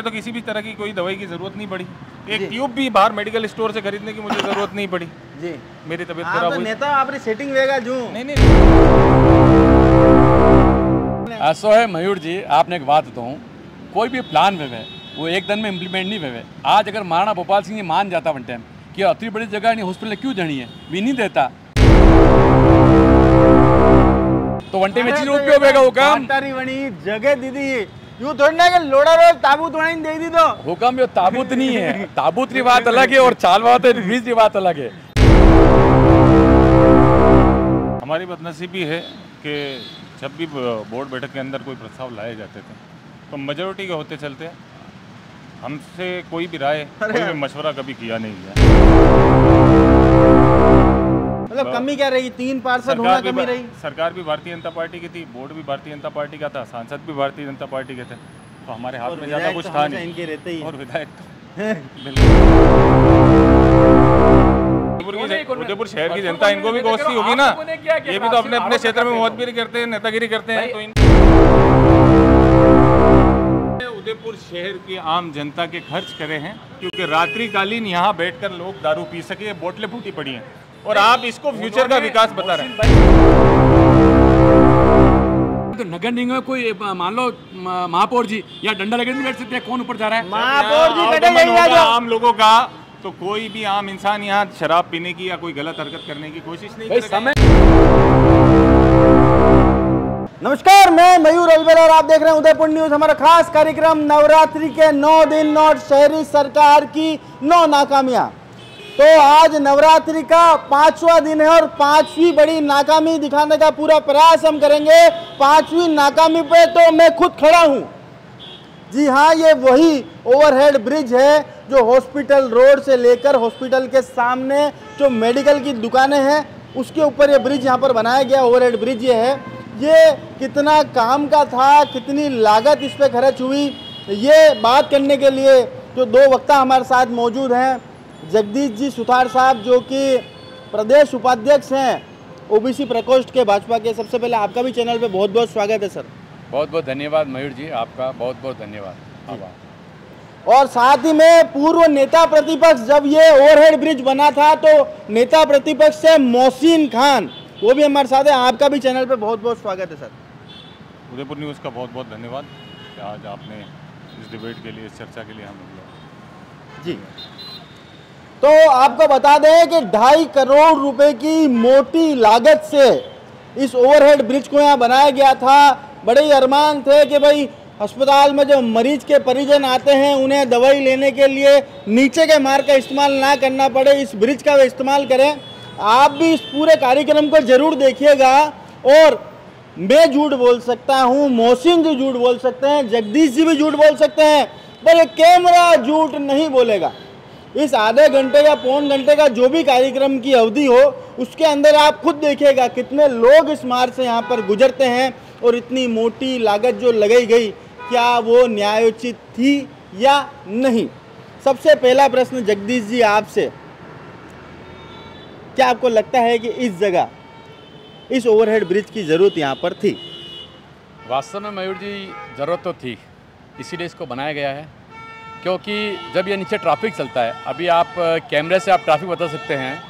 तो किसी भी तरह की कोई दवाई की जरूरत नहीं पड़ी। एक ट्यूब भी बाहर मेडिकल स्टोर से खरीदने की मुझे जरूरत नहीं पड़ी जी। मेरी तबीयत खराब हुई। नेता आपरी सेटिंग वेगा जो नहीं ऐसा है मयूर जी, आपने एक बात बताऊँ, कोई भी प्लान वे वो एक दिन में इम्प्लीमेंट नहीं वे। आज अगर महाराणा भोपाल सिंह जी मान जाता वन टाइम कि अति बड़ी जगह नहीं हॉस्पिटल क्यों जानी है, भी नहीं देता तो वन टाइम चीज उपयोग होगा। हुकाम जगह दीदी यूं थोड़ी ना कि लोड़ा रोज ताबूत बनाई दे दी तो हुकाम यो ताबूत नहीं है, ताबूत की बात अलग है और चाल बात है, बीज की बात अलग है। हमारी बदनसीबी है कि जब भी बोर्ड बैठक के अंदर कोई प्रस्ताव लाए जाते थे तो मेजोरिटी के होते चलते हमसे कोई भी राय कोई भी मशवरा कभी किया नहीं है। मतलब कमी क्या रही? 3 पार्षद होना कमी रही। सरकार भी भारतीय जनता पार्टी की थी, बोर्ड भी भारतीय जनता पार्टी का था, सांसद भी भारतीय जनता पार्टी के थे, तो हमारे हाथ में ज्यादा कुछ था नहीं। इनके रहते ही और विधायक उदयपुर शहर की जनता इनको भी कोसती होगी ना, ये भी तो अपने अपने क्षेत्र में मोहतबीरी करते हैं, नेतागिरी करते हैं। तो उदयपुर शहर की आम जनता के खर्च करे हैं क्योंकि रात्रिकालीन यहाँ बैठकर लोग दारू पी सके, बोतलें फूटी पड़ी हैं और आप इसको फ्यूचर का विकास बता रहे हैं। तो नगर निगम में कोई मान लो महापौर जी या डंडा लेकर नहीं बैठ सकते, कौन ऊपर जा रहा है? महापौर जी बैठे आम लोगों का, तो कोई भी आम इंसान यहाँ शराब पीने की या कोई गलत हरकत करने की कोशिश नहीं करेगा। नमस्कार, मैं मयूर अलवेला और आप देख रहे हैं उदयपुर न्यूज। हमारा खास कार्यक्रम नवरात्रि के 9 दिन और शहरी सरकार की 9 नाकामियां। तो आज नवरात्रि का 5वां दिन है और 5वीं बड़ी नाकामी दिखाने का पूरा प्रयास हम करेंगे। 5वीं नाकामी पे तो मैं खुद खड़ा हूं। जी हाँ, ये वही ओवरहेड ब्रिज है जो हॉस्पिटल रोड से लेकर हॉस्पिटल के सामने जो मेडिकल की दुकानें हैं उसके ऊपर ये ब्रिज यहाँ पर बनाया गया ओवरहेड ब्रिज ये है। ये कितना काम का था, कितनी लागत इस पे खर्च हुई, ये बात करने के लिए जो 2 वक्ता हमारे साथ मौजूद हैं। जगदीश जी सुथार साहब जो कि प्रदेश उपाध्यक्ष हैं ओबीसी प्रकोष्ठ के भाजपा के। सबसे पहले आपका भी चैनल पे बहुत बहुत स्वागत है सर। बहुत बहुत धन्यवाद मयूर जी, आपका बहुत बहुत धन्यवाद। और साथ ही में पूर्व नेता प्रतिपक्ष, जब ये ओवरहेड ब्रिज बना था तो नेता प्रतिपक्ष से मोहसिन खान, वो भी हमारे साथ है। आपका भी चैनल पे बहुत बहुत स्वागत है सर। उदयपुर न्यूज़ का बहुत बहुत धन्यवाद कि आज आपने इस डिबेट के लिए, इस चर्चा के लिए हमें बुलाया जी। तो आपको बता दें कि 2.5 करोड़ रुपए की मोटी लागत से इस ओवरहेड ब्रिज को यहाँ बनाया गया था। बड़े ही अरमान थे कि भाई अस्पताल में जो मरीज के परिजन आते हैं उन्हें दवाई लेने के लिए नीचे के मार्ग का इस्तेमाल ना करना पड़े, इस ब्रिज का वे इस्तेमाल करें। आप भी इस पूरे कार्यक्रम को जरूर देखिएगा। और मैं झूठ बोल सकता हूँ, मोहसिन जी झूठ बोल सकते हैं, जगदीश जी भी झूठ बोल सकते हैं, पर ये कैमरा झूठ नहीं बोलेगा। इस आधे घंटे या पौन घंटे का जो भी कार्यक्रम की अवधि हो उसके अंदर आप खुद देखिएगा कितने लोग इस मार्ग से यहाँ पर गुजरते हैं और इतनी मोटी लागत जो लगाई गई, क्या वो न्यायोचित थी या नहीं। सबसे पहला प्रश्न जगदीश जी आपसे, क्या आपको लगता है कि इस जगह इस ओवरहेड ब्रिज की ज़रूरत यहाँ पर थी? वास्तव में मयूर जी ज़रूरत तो थी, इसीलिए इसको बनाया गया है। क्योंकि जब ये नीचे ट्रैफिक चलता है, अभी आप कैमरे से आप ट्रैफिक बता सकते हैं,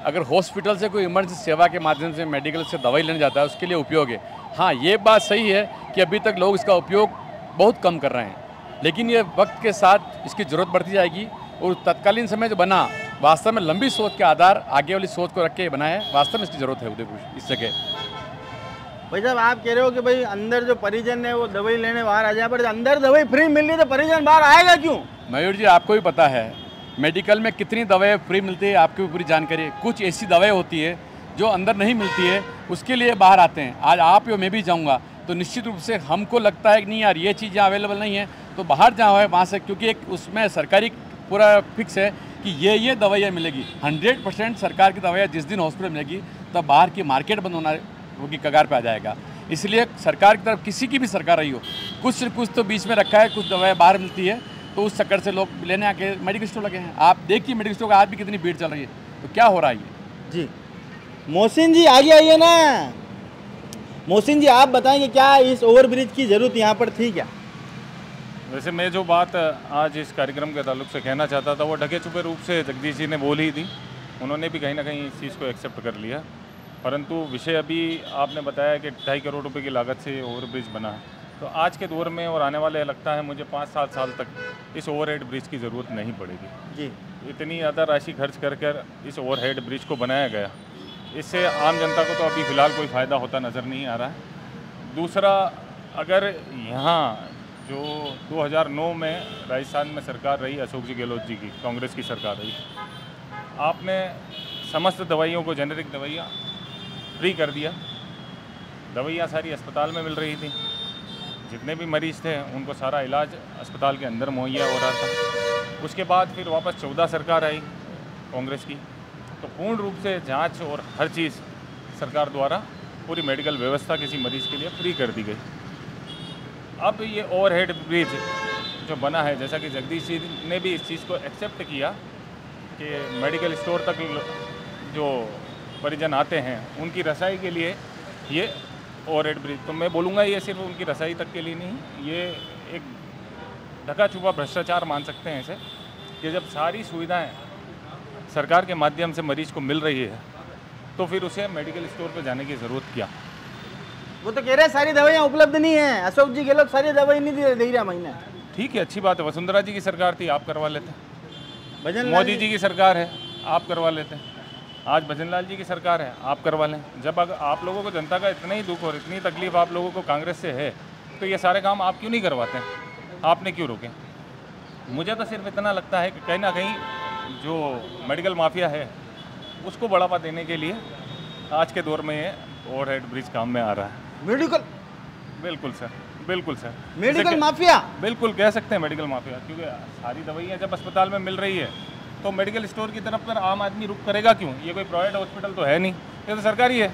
अगर हॉस्पिटल से कोई इमरजेंसी सेवा के माध्यम से मेडिकल से दवाई लेने जाता है उसके लिए उपयोग है। हाँ, ये बात सही है कि अभी तक लोग इसका उपयोग बहुत कम कर रहे हैं, लेकिन ये वक्त के साथ इसकी ज़रूरत बढ़ती जाएगी। और तत्कालीन समय जो बना, वास्तव में लंबी सोच के आधार, आगे वाली सोच को रख के बनाया है। वास्तव में इसकी ज़रूरत है उदयपुर इस जगह। भाई साहब, आप कह रहे हो कि भाई अंदर जो परिजन है वो दवाई लेने बाहर आ जाए, पर अंदर दवाई फ्री मिल रही है तो परिजन बाहर आएगा क्यों? मयूर जी, आपको भी पता है मेडिकल में कितनी दवाएं फ्री मिलती है, आपकी भी पूरी जानकारी है। कुछ ऐसी दवाएं होती है जो अंदर नहीं मिलती है, उसके लिए बाहर आते हैं। आज आप या मैं भी जाऊँगा तो निश्चित रूप से हमको लगता है कि नहीं यार, ये चीज़ यहाँ अवेलेबल नहीं है, तो बाहर जहाँ है वहाँ से, क्योंकि एक उसमें सरकारी पूरा फिक्स है कि ये दवाइयाँ मिलेगी। 100% सरकार की दवाइयाँ जिस दिन हॉस्पिटल मिलेगी तब बाहर की मार्केट बंद होना होगी, कगार पे आ जाएगा। इसलिए सरकार की तरफ, किसी की भी सरकार रही हो, कुछ न कुछ तो बीच में रखा है, कुछ दवाएं बाहर मिलती है, तो उस चक्कर से लोग लेने आके मेडिकल स्टोर लगे हैं। आप देखिए मेडिकल स्टोर का आज भी कितनी भीड़ चल रही है, तो क्या हो रहा है ये जी। मोहसिन जी आगे आइए ना। मोहसिन जी, आप बताएंगे क्या इस ओवरब्रिज की ज़रूरत यहाँ पर थी क्या? वैसे मैं जो बात आज इस कार्यक्रम के ताल्लुक से कहना चाहता था वो ढके छुपे रूप से जगदीश जी ने बोल ही दी। उन्होंने भी कहीं ना कहीं इस चीज़ को एक्सेप्ट कर लिया, परंतु विषय अभी आपने बताया कि 2.5 करोड़ रुपए की लागत से ओवरब्रिज बना है। तो आज के दौर में और आने वाले लगता है मुझे 5-7 साल तक इस ओवरहेड ब्रिज की ज़रूरत नहीं पड़ेगी जी। इतनी ज़्यादा राशि खर्च कर इस ओवरहेड ब्रिज को बनाया गया, इससे आम जनता को तो अभी फ़िलहाल कोई फ़ायदा होता नज़र नहीं आ रहा है। दूसरा, अगर यहाँ जो 2009 में राजस्थान में सरकार रही अशोक जी गहलोत जी की, कांग्रेस की सरकार रही, आपने समस्त दवाइयों को, जेनेरिक दवाइयाँ फ्री कर दिया। दवाइयाँ सारी अस्पताल में मिल रही थी, जितने भी मरीज़ थे उनको सारा इलाज अस्पताल के अंदर मुहैया हो रहा था। उसके बाद फिर वापस 14 सरकार आई कांग्रेस की, तो पूर्ण रूप से जांच और हर चीज़ सरकार द्वारा पूरी मेडिकल व्यवस्था किसी मरीज़ के लिए फ्री कर दी गई। अब ये ओवरहेड ब्रिज जो बना है, जैसा कि जगदीश जी ने भी इस चीज़ को एक्सेप्ट किया कि मेडिकल स्टोर तक जो परिजन आते हैं उनकी रसाई के लिए ये ओवरहेड ब्रिज, तो मैं बोलूँगा ये सिर्फ उनकी रसाई तक के लिए नहीं, ये एक ढका छुपा भ्रष्टाचार मान सकते हैं इसे, कि जब सारी सुविधाएं सरकार के माध्यम से मरीज को मिल रही है तो फिर उसे मेडिकल स्टोर पर जाने की ज़रूरत क्या। वो तो कह रहे हैं सारी दवाइयाँ उपलब्ध नहीं है, अशोक जी गहलोत सारी दवाई नहीं दे रहा महीने। ठीक है, अच्छी बात है, वसुंधरा जी की सरकार थी, आप करवा लेते। भजन मोदी जी की सरकार है, आप करवा लेते। आज भजन लाल जी की सरकार है, आप करवा लें। जब अगर आप लोगों को जनता का इतना ही दुख और इतनी तकलीफ आप लोगों को कांग्रेस से है, तो ये सारे काम आप क्यों नहीं करवाते हैं? आपने क्यों रोके? मुझे तो सिर्फ इतना लगता है कि कहीं ना कहीं जो मेडिकल माफिया है उसको बढ़ावा देने के लिए आज के दौर में ये ओवरहेड ब्रिज काम में आ रहा है। मेडिकल, बिल्कुल सर, बिल्कुल सर, मेडिकल माफिया, बिल्कुल कह सकते हैं मेडिकल माफिया, क्योंकि सारी दवाइयाँ जब अस्पताल में मिल रही है तो मेडिकल स्टोर की तरफ पर आम आदमी रुख करेगा क्यों? ये कोई प्राइवेट हॉस्पिटल तो है नहीं, ये तो सरकारी है।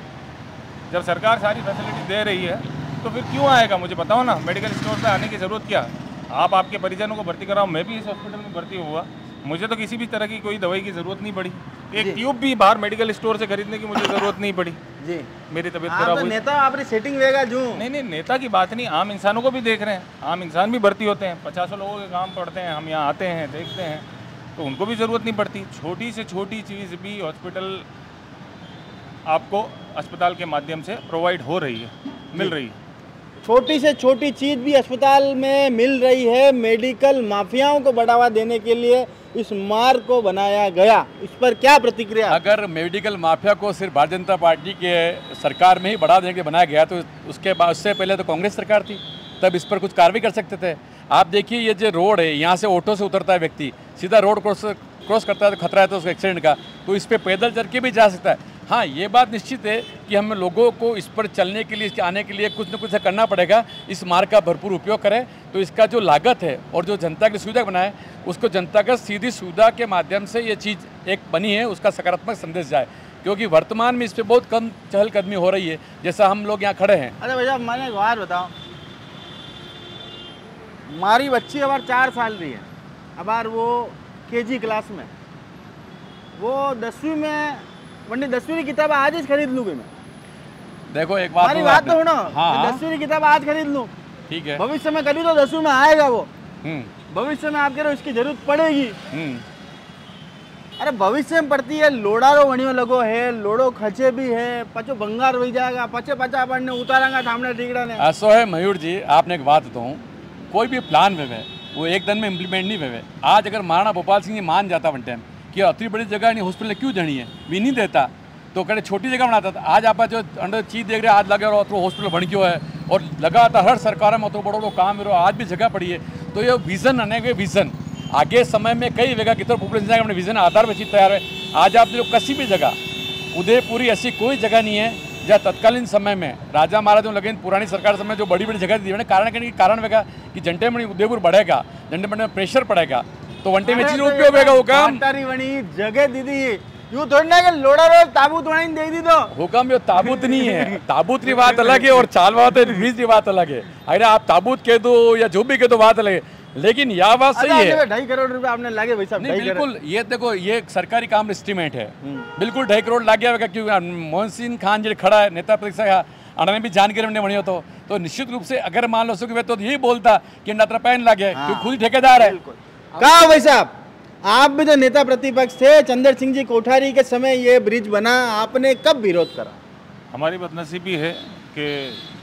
जब सरकार सारी फैसिलिटी दे रही है तो फिर क्यों आएगा? मुझे बताओ ना, मेडिकल स्टोर पे आने की ज़रूरत क्या? आप आपके परिजनों को भर्ती कराओ, मैं भी इस हॉस्पिटल में भर्ती हुआ, मुझे तो किसी भी तरह की कोई दवाई की ज़रूरत नहीं पड़ी, एक ट्यूब भी बाहर मेडिकल स्टोर से खरीदने की मुझे ज़रूरत नहीं पड़ी जी। मेरी तबीयत खराब हुई, नेता आपकी सेटिंग देगा जो नहीं, नेता की बात नहीं, आम इंसानों को भी देख रहे हैं, आम इंसान भी भर्ती होते हैं, 50 लोगों के काम पड़ते हैं, हम यहाँ आते हैं देखते हैं, तो उनको भी ज़रूरत नहीं पड़ती। छोटी से छोटी चीज़ भी हॉस्पिटल आपको अस्पताल के माध्यम से प्रोवाइड हो रही है, मिल रही है। छोटी से छोटी चीज़ भी अस्पताल में मिल रही है। मेडिकल माफियाओं को बढ़ावा देने के लिए इस मार्ग को बनाया गया, इस पर क्या प्रतिक्रिया? अगर मेडिकल माफिया को सिर्फ भारतीय जनता पार्टी के सरकार में ही बढ़ा देने के बनाया गया तो उसके बाद, उससे पहले तो कांग्रेस सरकार थी, तब इस पर कुछ कार्रवाई कर सकते थे। आप देखिए ये जो रोड है, यहाँ से ऑटो से उतरता है व्यक्ति, सीधा रोड क्रॉस करता है तो खतरा है तो उसको एक्सीडेंट का, तो इस पर पैदल चल के भी जा सकता है। हाँ, ये बात निश्चित है कि हम लोगों को इस पर चलने के लिए, इसके आने के लिए कुछ न कुछ करना पड़ेगा। इस मार्ग का भरपूर उपयोग करें तो इसका जो लागत है और जो जनता की सुविधा बनाए उसको जनता का सीधी सुविधा के माध्यम से ये चीज़ एक बनी है, उसका सकारात्मक संदेश जाए, क्योंकि वर्तमान में इस पर बहुत कम चहलकदमी हो रही है, जैसा हम लोग यहाँ खड़े हैं। अरे भैया मैंने बात बताओ, हमारी बच्ची अब 4 साल रही है, अब वो KG क्लास में, वो 10वीं में, वरना 10वीं की किताब आज ही खरीद लूँगी मैं। देखो एक बात तो सुनो, हाँ, 10वीं की किताब आज खरीद लूँ, ठीक है, भविष्य में कभी तो 10वीं में आएगा वो, भविष्य में आप कह रहे हो इसकी जरूरत पड़ेगी। अरे भविष्य में पड़ती है, लोड़ारो वणियों लगो है, लोड़ो खचे भी है, पचो भंगार हो जाएगा, पचे पचा पड़ने उतारेंगे सामने टिकड़ा ने। ऐसा है मयूर जी, आपने एक बात बताऊँ, कोई भी प्लान वे वो एक दिन में इम्प्लीमेंट नहीं वे। आज अगर महाराणा भोपाल सिंह जी मान जाता वन टाइम कि अति बड़ी जगह नहीं हॉस्पिटल क्यों जानी है, भी नहीं देता, तो कड़े छोटी जगह बनाता था। आज आप जो अंडर चीज देख रहे हैं, आज लगे और हॉस्पिटल बन क्यों है, और लगातार हर सरकार में तो बड़ो बड़ो काम हो, आज भी जगह पड़ी है। तो ये विजन अनेक विजन आगे समय में कई जगह कितना पॉपुलेशन जाएगा, अपने विजन आधार पर चीज तैयार है। आज आप जो किसी भी जगह, उदयपुरी ऐसी कोई जगह नहीं है जहाँ तत्कालीन समय में राजा महाराजों लगे पुरानी सरकार समय जो बड़ी बड़ी जगह दी, कारण कहने की कारण वेगा कि जंटे में उदयपुर बढ़ेगा, जंटे में प्रेशर पड़ेगा, तो वंटे में चीज उपयोग होगा। हुकाम जगह दीदी यूँ थोड़ी ना कि लोड़ा रो ताबूत वहीं दे दी, तो हुकाम यो ताबूत नहीं है, ताबूत की बात अलग है और चाल बात है, ब्रिज की बात अलग है। अगर आप ताबूत कह दो या जो भी कह दो बात अलग है, लेकिन यह बात सही है। 2.5 करोड़ रुपए आपने लागे भाई साहब, नहीं बिल्कुल, ये देखो ये सरकारी काम एस्टीमेट है, बिल्कुल 2.5 करोड़ लग गया, क्योंकि मोहन सिंह खान जी खड़ा है नेता प्रतिपक्ष, अड़ने भी जानकारी में बनी हो तो निश्चित रूप से अगर मान लो सुख तो यही बोलता कि नत्र पैन लगे क्योंकि खुद ही ठेकेदार है। कहा भाई साहब, आप भी तो नेता प्रतिपक्ष थे, चंद्र सिंह जी कोठारी के समय ये ब्रिज बना, आपने कब विरोध करा? हमारी बदनसीबी है कि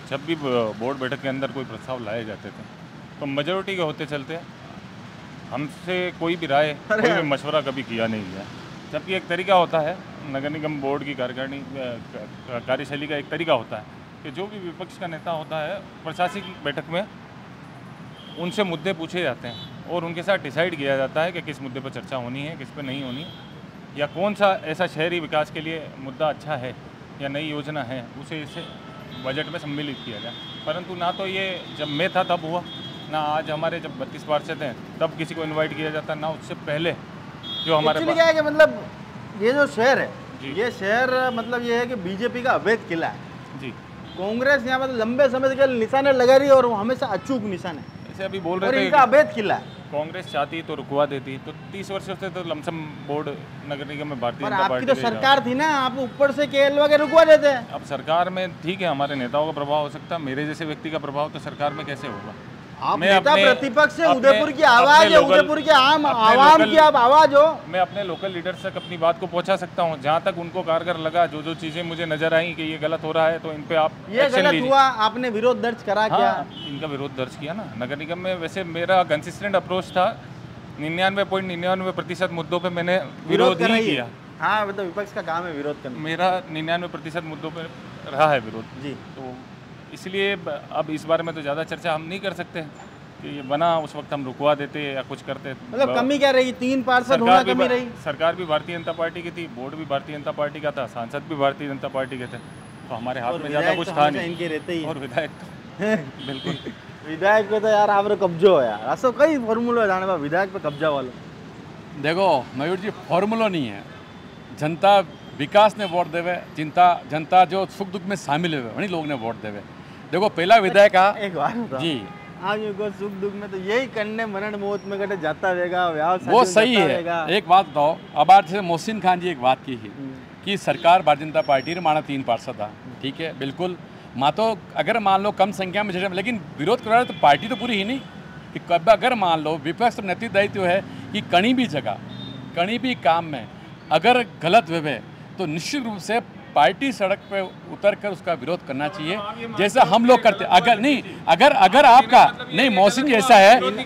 जब भी बोर्ड बैठक के अंदर कोई प्रस्ताव लाए जाते थे तो मेजोरिटी के होते चलते हमसे कोई भी राय कोई भी मशवरा कभी किया नहीं गया। जबकि एक तरीका होता है, नगर निगम बोर्ड की कार्यशैली का एक तरीका होता है कि जो भी विपक्ष का नेता होता है प्रशासनिक बैठक में उनसे मुद्दे पूछे जाते हैं और उनके साथ डिसाइड किया जाता है कि किस मुद्दे पर चर्चा होनी है, किस पर नहीं होनी, या कौन सा ऐसा शहरी विकास के लिए मुद्दा अच्छा है या नई योजना है उसे इसे बजट में सम्मिलित किया जाए। परंतु ना तो ये जब मैं था तब हुआ, ना आज हमारे जब 32 पार्षद हैं तब किसी को इनवाइट किया जाता, ना उससे पहले जो हमारे क्या है कि मतलब ये जो शहर है, ये शहर मतलब ये है कि बीजेपी का अवैध किला है जी। कांग्रेस यहाँ पर लंबे समय से निशाने लगा रही है और वो हमेशा अचूक निशान है, जैसे अभी बोल रहे थे इनका अवैध किला है। कांग्रेस चाहती तो रुकवा देती, तो 30 वर्षों से तो लमसम बोर्ड नगर निगम में भारतीय पर जनता आपकी पार्टी तो सरकार थी ना, आप ऊपर से केएल वगैरह रुकवा देते हैं। अब सरकार में ठीक है हमारे नेताओं का प्रभाव हो सकता है, मेरे जैसे व्यक्ति का प्रभाव तो सरकार में कैसे होगा? आप नेता प्रतिपक्ष से उदयपुर की आवाज है, उदयपुर के आम आवाम की आप आवाज हो। मैं अपने लोकल लीडर्स तक अपनी बात को पहुंचा सकता हूं, जहां तक उनको कारगर लगा, जो जो चीजें मुझे नजर आई कि ये गलत हो रहा है तो इन पे आप ये गलत हुआ, आपने विरोध दर्ज करा? हाँ, क्या इनका विरोध दर्ज किया ना नगर निगम में। वैसे मेरा कंसिस्टेंट अप्रोच था, 99.99% मुद्दों पे मैंने विरोध ही किया। हाँ, मतलब विपक्ष का काम है विरोध करना। मेरा 99% मुद्दों पे रहा है विरोध जी। तो इसलिए अब इस बारे में तो ज़्यादा चर्चा हम नहीं कर सकते कि ये बना उस वक्त हम रुकवा देते या कुछ करते। मतलब कमी क्या रही? 3 पार्षद होना कमी रही। सरकार भी भारतीय जनता पार्टी की थी, बोर्ड भी भारतीय जनता पार्टी का था, सांसद भी भारतीय जनता पार्टी के थे, तो हमारे हाथ में ज़्यादा कुछ था नहीं। इनके रहते ही और विधायक तो बिल्कुल विधायक पे तो यार आप कब्जो है यार, असो कई फॉर्मूला जाने पर विधायक पे कब्जा वालो। देखो मयूर जी, फॉर्मूला नहीं है, जनता विकास ने वोट देवे, जनता जो सुख दुख में शामिल हुए वही लोग ने वोट देवे। देखो पहला विधायक एक बात जी, आप को सुख दुख में तो यही करने मनन मौत में कटे जाता रहेगा, वो सही है। एक बात बताओ, अब आज जैसे मोहसिन खान जी एक बात की कि सरकार भारतीय जनता पार्टी माना 3 पार्षद था, ठीक है बिल्कुल, माँ तो अगर मान लो कम संख्या में, लेकिन विरोध कर रहा है तो पार्टी तो पूरी ही नहीं कि कब अगर मान लो विपक्ष नैतिक दायित्व है कि कहीं भी जगह कहीं भी काम में अगर गलत हुए तो निश्चित रूप से पार्टी सड़क पे उतर कर उसका विरोध करना चाहिए, जैसा हम लोग करते। अगर नहीं, अगर आपका नहीं, मोहसिन जी ऐसा है, इन्होंने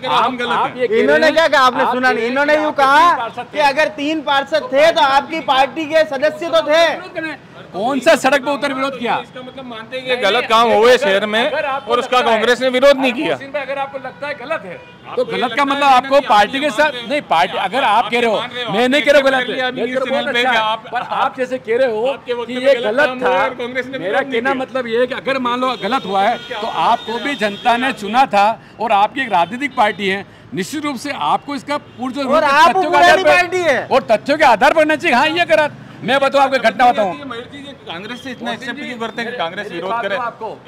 क्या कहा आपने सुना नहीं? इन्होंने यूँ कहा कि अगर 3 पार्षद थे तो आपकी पार्टी के सदस्य तो थे। कौन सा सड़क पे उतर विरोध किया? इसका मतलब मानते हैं कि गलत काम हुए शहर में और उसका कांग्रेस ने विरोध नहीं किया। अगर आपको लगता है गलत है तो गलत का मतलब आपको पार्टी के साथ नहीं, पार्टी अगर आप कह रहे हो, मैं नहीं कह रहा गलत है, पर आप जैसे कह रहे हो कि ये गलत था, मेरा कहना मतलब ये है कि अगर मान लो गलत हुआ है तो आपको भी जनता ने चुना था और आपकी एक राजनीतिक पार्टी है, निश्चित रूप से आपको इसका पूर्ण और तथ्यों के आधार पर चाहिए। हाँ ये गलत, मैं बताऊं आपको घटना बताऊं, कांग्रेस से इतना एक्सेप्ट क्यों करते हैं कि कांग्रेस विरोध करे?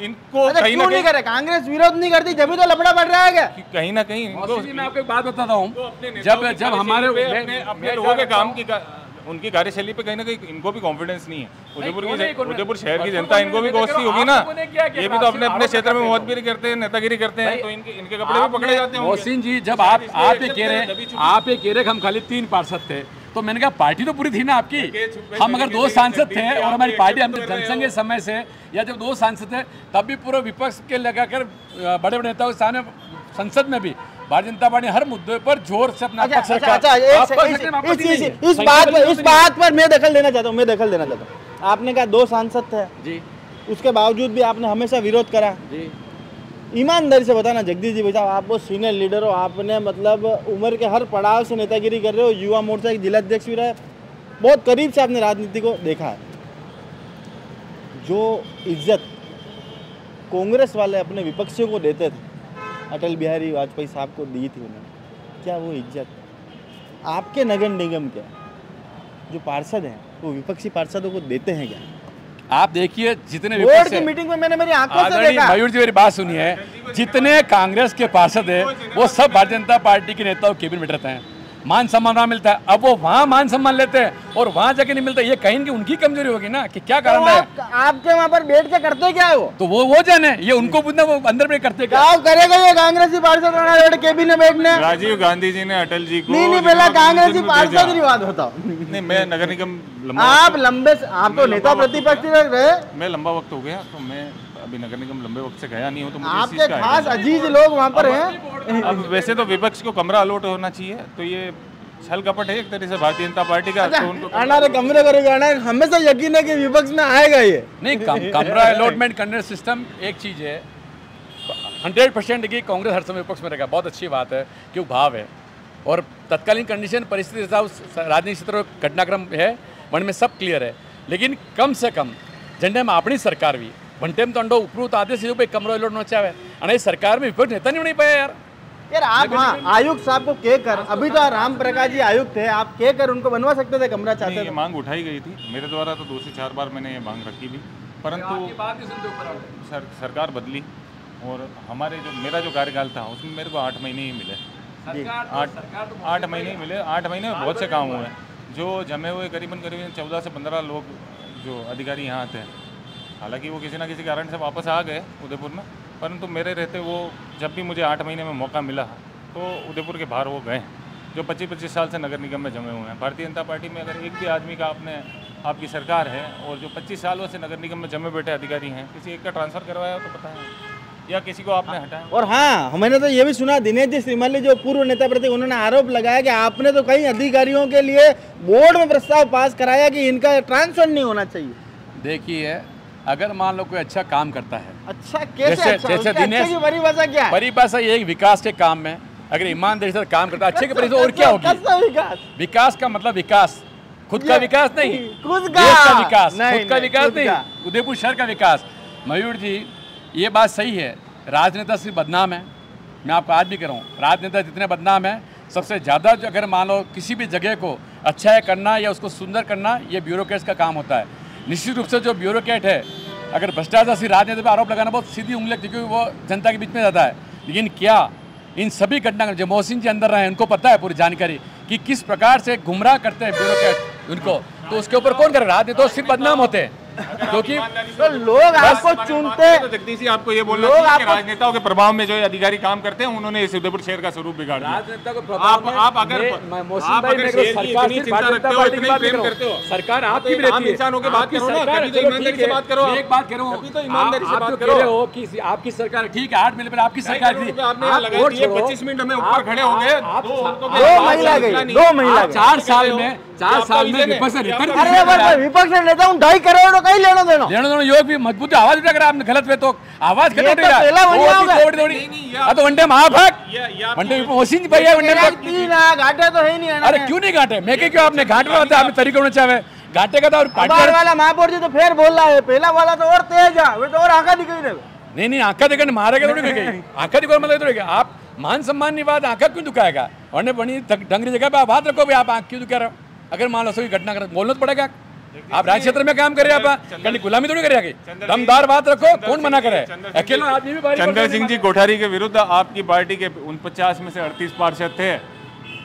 इनको कहीं ना नहीं करे, कांग्रेस विरोध नहीं करती जब भी तो लफड़ा बढ़ रहा है क्या? कहीं ना कहीं मैं आपको एक बात बताता हूँ, जब हमारे अपने लोगों के काम की उनकी कार्यशैली पे कहीं ना कहीं इनको भी कॉन्फिडेंस नहीं है। उदयपुर शहर की जनता इनको भी कोसती होगी ना, ये भी तो अपने अपने क्षेत्र में मौतगिरी करते हैं, नेतागिरी करते हैं, तो इनके कपड़े भी पकड़े जाते हैं। मोहसिन जी, जब आप ये कह रहे हम खाली 3 पार्षद थे तो मैंने कहा पार्टी तो पूरी थी ना आपकी। हम अगर 2 सांसद थे और हमारी पार्टी, हम तो जनसंघ के समय से या जब 2 सांसद थे तब भी पूरे विपक्ष के लगाकर बड़े बड़े नेताओं के सामने संसद में भी भारतीय जनता पार्टी हर मुद्दे पर जोर से अपना पक्ष रखा। इस बात पर मैं दखल देना चाहता हूँ, आपने कहा 2 सांसद थे जी, उसके बावजूद भी आपने हमेशा विरोध करा जी। ईमानदारी से बताना जगदीश जी, भाई साहब आप बहुत सीनियर लीडर हो, आपने मतलब उम्र के हर पड़ाव से नेतागिरी कर रहे हो, युवा मोर्चा के जिलाध्यक्ष भी रहे, बहुत करीब से आपने राजनीति को देखा है। जो इज्जत कांग्रेस वाले अपने विपक्षियों को देते थे, अटल बिहारी वाजपेयी साहब को दी थी उन्होंने, क्या वो इज्जत आपके नगर निगम के जो पार्षद हैं वो विपक्षी पार्षदों को देते हैं क्या? आप देखिए जितने बोर्ड की मीटिंग में मैंने मेरी आंखों से देखा। मयूर जी मेरी बात सुनिए, जितने कांग्रेस के पार्षद हैं वो सब भारतीय जनता पार्टी के नेताओं के कैबिनेट में रहते हैं। मान सम्मान वहाँ मिलता है, अब वो वहाँ मान सम्मान लेते हैं और वहाँ जाके नहीं मिलता। ये कहीं की उनकी कमजोरी होगी ना कि क्या कारण है। आपके वहाँ पर बैठ के करते क्या है वो? तो वो जाने, ये उनको पूछना वो अंदर में करते क्या। करेगा ये कांग्रेसी पार्षद केबिनेट बैठने? राजीव गांधी जी ने अटल जी को नहीं पहला कांग्रेसी पार्षद की बात बताओ। नहीं, मैं नगर निगम आप तो नेता प्रतिपक्ष रहे। मैं लंबा वक्त हो गया, तो मैं अभी नगर निगम लंबे वक्त से गया नहीं हूँ, तो मुझे इस आपके चीज़ का खास अजीज लोग वहाँ पर हैं। अब वैसे तो विपक्ष को कमरा अलॉट होना चाहिए, तो ये छल कपट है एक तरह से भारतीय जनता पार्टी का। तो उनको अनारे कमरे करेगा ना, हमेशा यकीन है कि विपक्ष में आएगा ये। नहीं, कमरा अलॉटमेंट करने सिस्टम एक चीज़ है, 100% की कांग्रेस हर समय विपक्ष में रहेगा, बहुत अच्छी बात है क्यों भाव है और तत्कालीन कंडीशन परिस्थिति राजनीतिक क्षेत्र घटनाक्रम है मन में सब क्लियर है। लेकिन कम से कम झंडे में अपनी सरकार भी वनटेम तंडो उपरूत आदेश कमरो अलॉट न चाहे અને सरकार में विपक्ष नेता नहीं बनी पाया यार आप आयुक्त साहब को कह कर, अभी तो राम प्रकाश जी आयुक्त थे, आप कह कर उनको बनवा सकते थे कमरा चाहते थे। ये मांग उठाई गई थी मेरे द्वारा, तो 2 से 4 बार मैंने ये मांग रखी भी, परंतु सरकार बदली और मेरा जो कार्यकाल था उसमें मेरे को 8 महीने ही मिले। 8 महीने ही मिले। 8 महीने में बहुत से काम हुए जो जमे हुए करीबन 14 से 15 लोग जो अधिकारी यहाँ थे, हालांकि वो किसी ना किसी कारण से वापस आ गए उदयपुर में, परंतु मेरे रहते वो जब भी मुझे 8 महीने में मौका मिला तो उदयपुर के बाहर वो गए, जो 25-25 साल से नगर निगम में जमे हुए हैं। भारतीय जनता पार्टी में अगर एक भी आदमी का आपकी सरकार है और जो 25 सालों से नगर निगम में जमे बैठे अधिकारी हैं, किसी एक का ट्रांसफ़र करवाया तो पता है, या किसी को आपने हटाया। और हाँ, मैंने तो ये भी सुना दिनेश जी श्रीमाली जो पूर्व नेता प्रति, उन्होंने आरोप लगाया कि आपने तो कई अधिकारियों के लिए बोर्ड में प्रस्ताव पास कराया कि इनका ट्रांसफर नहीं होना चाहिए। देखिए, अगर मान लो कोई अच्छा काम करता है, अच्छा कैसे? जैसे दिनेश की परिभाषा क्या है? परिभाषा ये विकास के काम में अगर ईमानदारी से काम करता है, अच्छे के परिभाषा और क्या होगी? विकास का मतलब विकास, खुद का विकास नहीं, खुद का विकास, खुद का विकास नहीं, उदयपुर शहर का विकास। मयूर जी, ये बात सही है, राजनेता सिर्फ बदनाम है। मैं आपको आज भी कह रहा हूँ, राजनेता जितने बदनाम है, सबसे ज़्यादा जो अगर मान लो किसी भी जगह को अच्छा है करना या उसको सुंदर करना, ये ब्यूरोक्रेट्स का काम होता है। निश्चित रूप से जो ब्यूरोक्रेट है, अगर भ्रष्टाचार से राजनेता पर आरोप लगाना बहुत सीधी उंगली, क्योंकि वो जनता के बीच में जाता है। लेकिन क्या इन सभी घटना जो मोहसिन जी अंदर रहे हैं, उनको पता है पूरी जानकारी कि किस प्रकार से गुमराह करते हैं ब्यूरोक्रेट उनको, तो उसके ऊपर कौन करे? राजनेता तो सिर्फ बदनाम होते हैं, क्योंकि तो लोग आपको चुनते हैं। तो जगदीश जी, आपको ये बोलना चाहिए कि राजनेताओं के प्रभाव में जो अधिकारी काम करते हैं, उन्होंने इस उदयपुर शहर का स्वरूप बिगाड़ दिया। राजनेता को आप अगर सरकार से चिंता रखते हो, इतनी प्रेम करते हो, सरकार आपकी भी रहती है, इंसानों के बात करो ना, कभी तो ईमानदारी से बात करो। एक बात करो, कभी तो ईमानदारी से बात करो कि आपकी सरकार ठीक है, 8 महीने पर आपकी सरकार थी, आपने लगा दिए 25 मिनट में ऊपर खड़े हो गए, 2 महीना गई, 2 महीना 4 साल में विपक्ष विपक्ष नेता 2.5 करोड़ कहीं लेना देना योग भी मजबूत आवाज उठा कर आपने गलत हुए तो आवाज तो वनडे महाभाग वनडे मोहसिन भैया वनडे घाटे तो है नहीं। अरे क्यों नहीं घाटे? मैं क्यों आपने घाट में होता है, आपने तरीका होना चाहिए घाटे का। तो बार वाला महापौर जी तो फिर बोल रहा है, पहला वाला तो और तेज है, वो तो और आंखा दिखाई दे। नहीं, आंखा दिखाने मारेगा थोड़ी गई, आंखा दिखा मतलब थोड़ी। आप मान सम्मान की बात आंखा क्यों दुखाएगा? और बनी ढंगरी जगह पे आप बात रखो, आप आंख क्यों दुखा रहे हो? अगर मान लो कोई घटना कर बोलना तो पड़ेगा। आप राज्य क्षेत्र में काम कर रहे हैं, आप कहीं गुलामी थोड़ी करेंगे। दमदार बात रखो, कौन मना करे? अकेला आदमी भी चंद्र सिंह जी कोठारी के विरुद्ध आपकी पार्टी के 49 में से 38 पार्षद थे,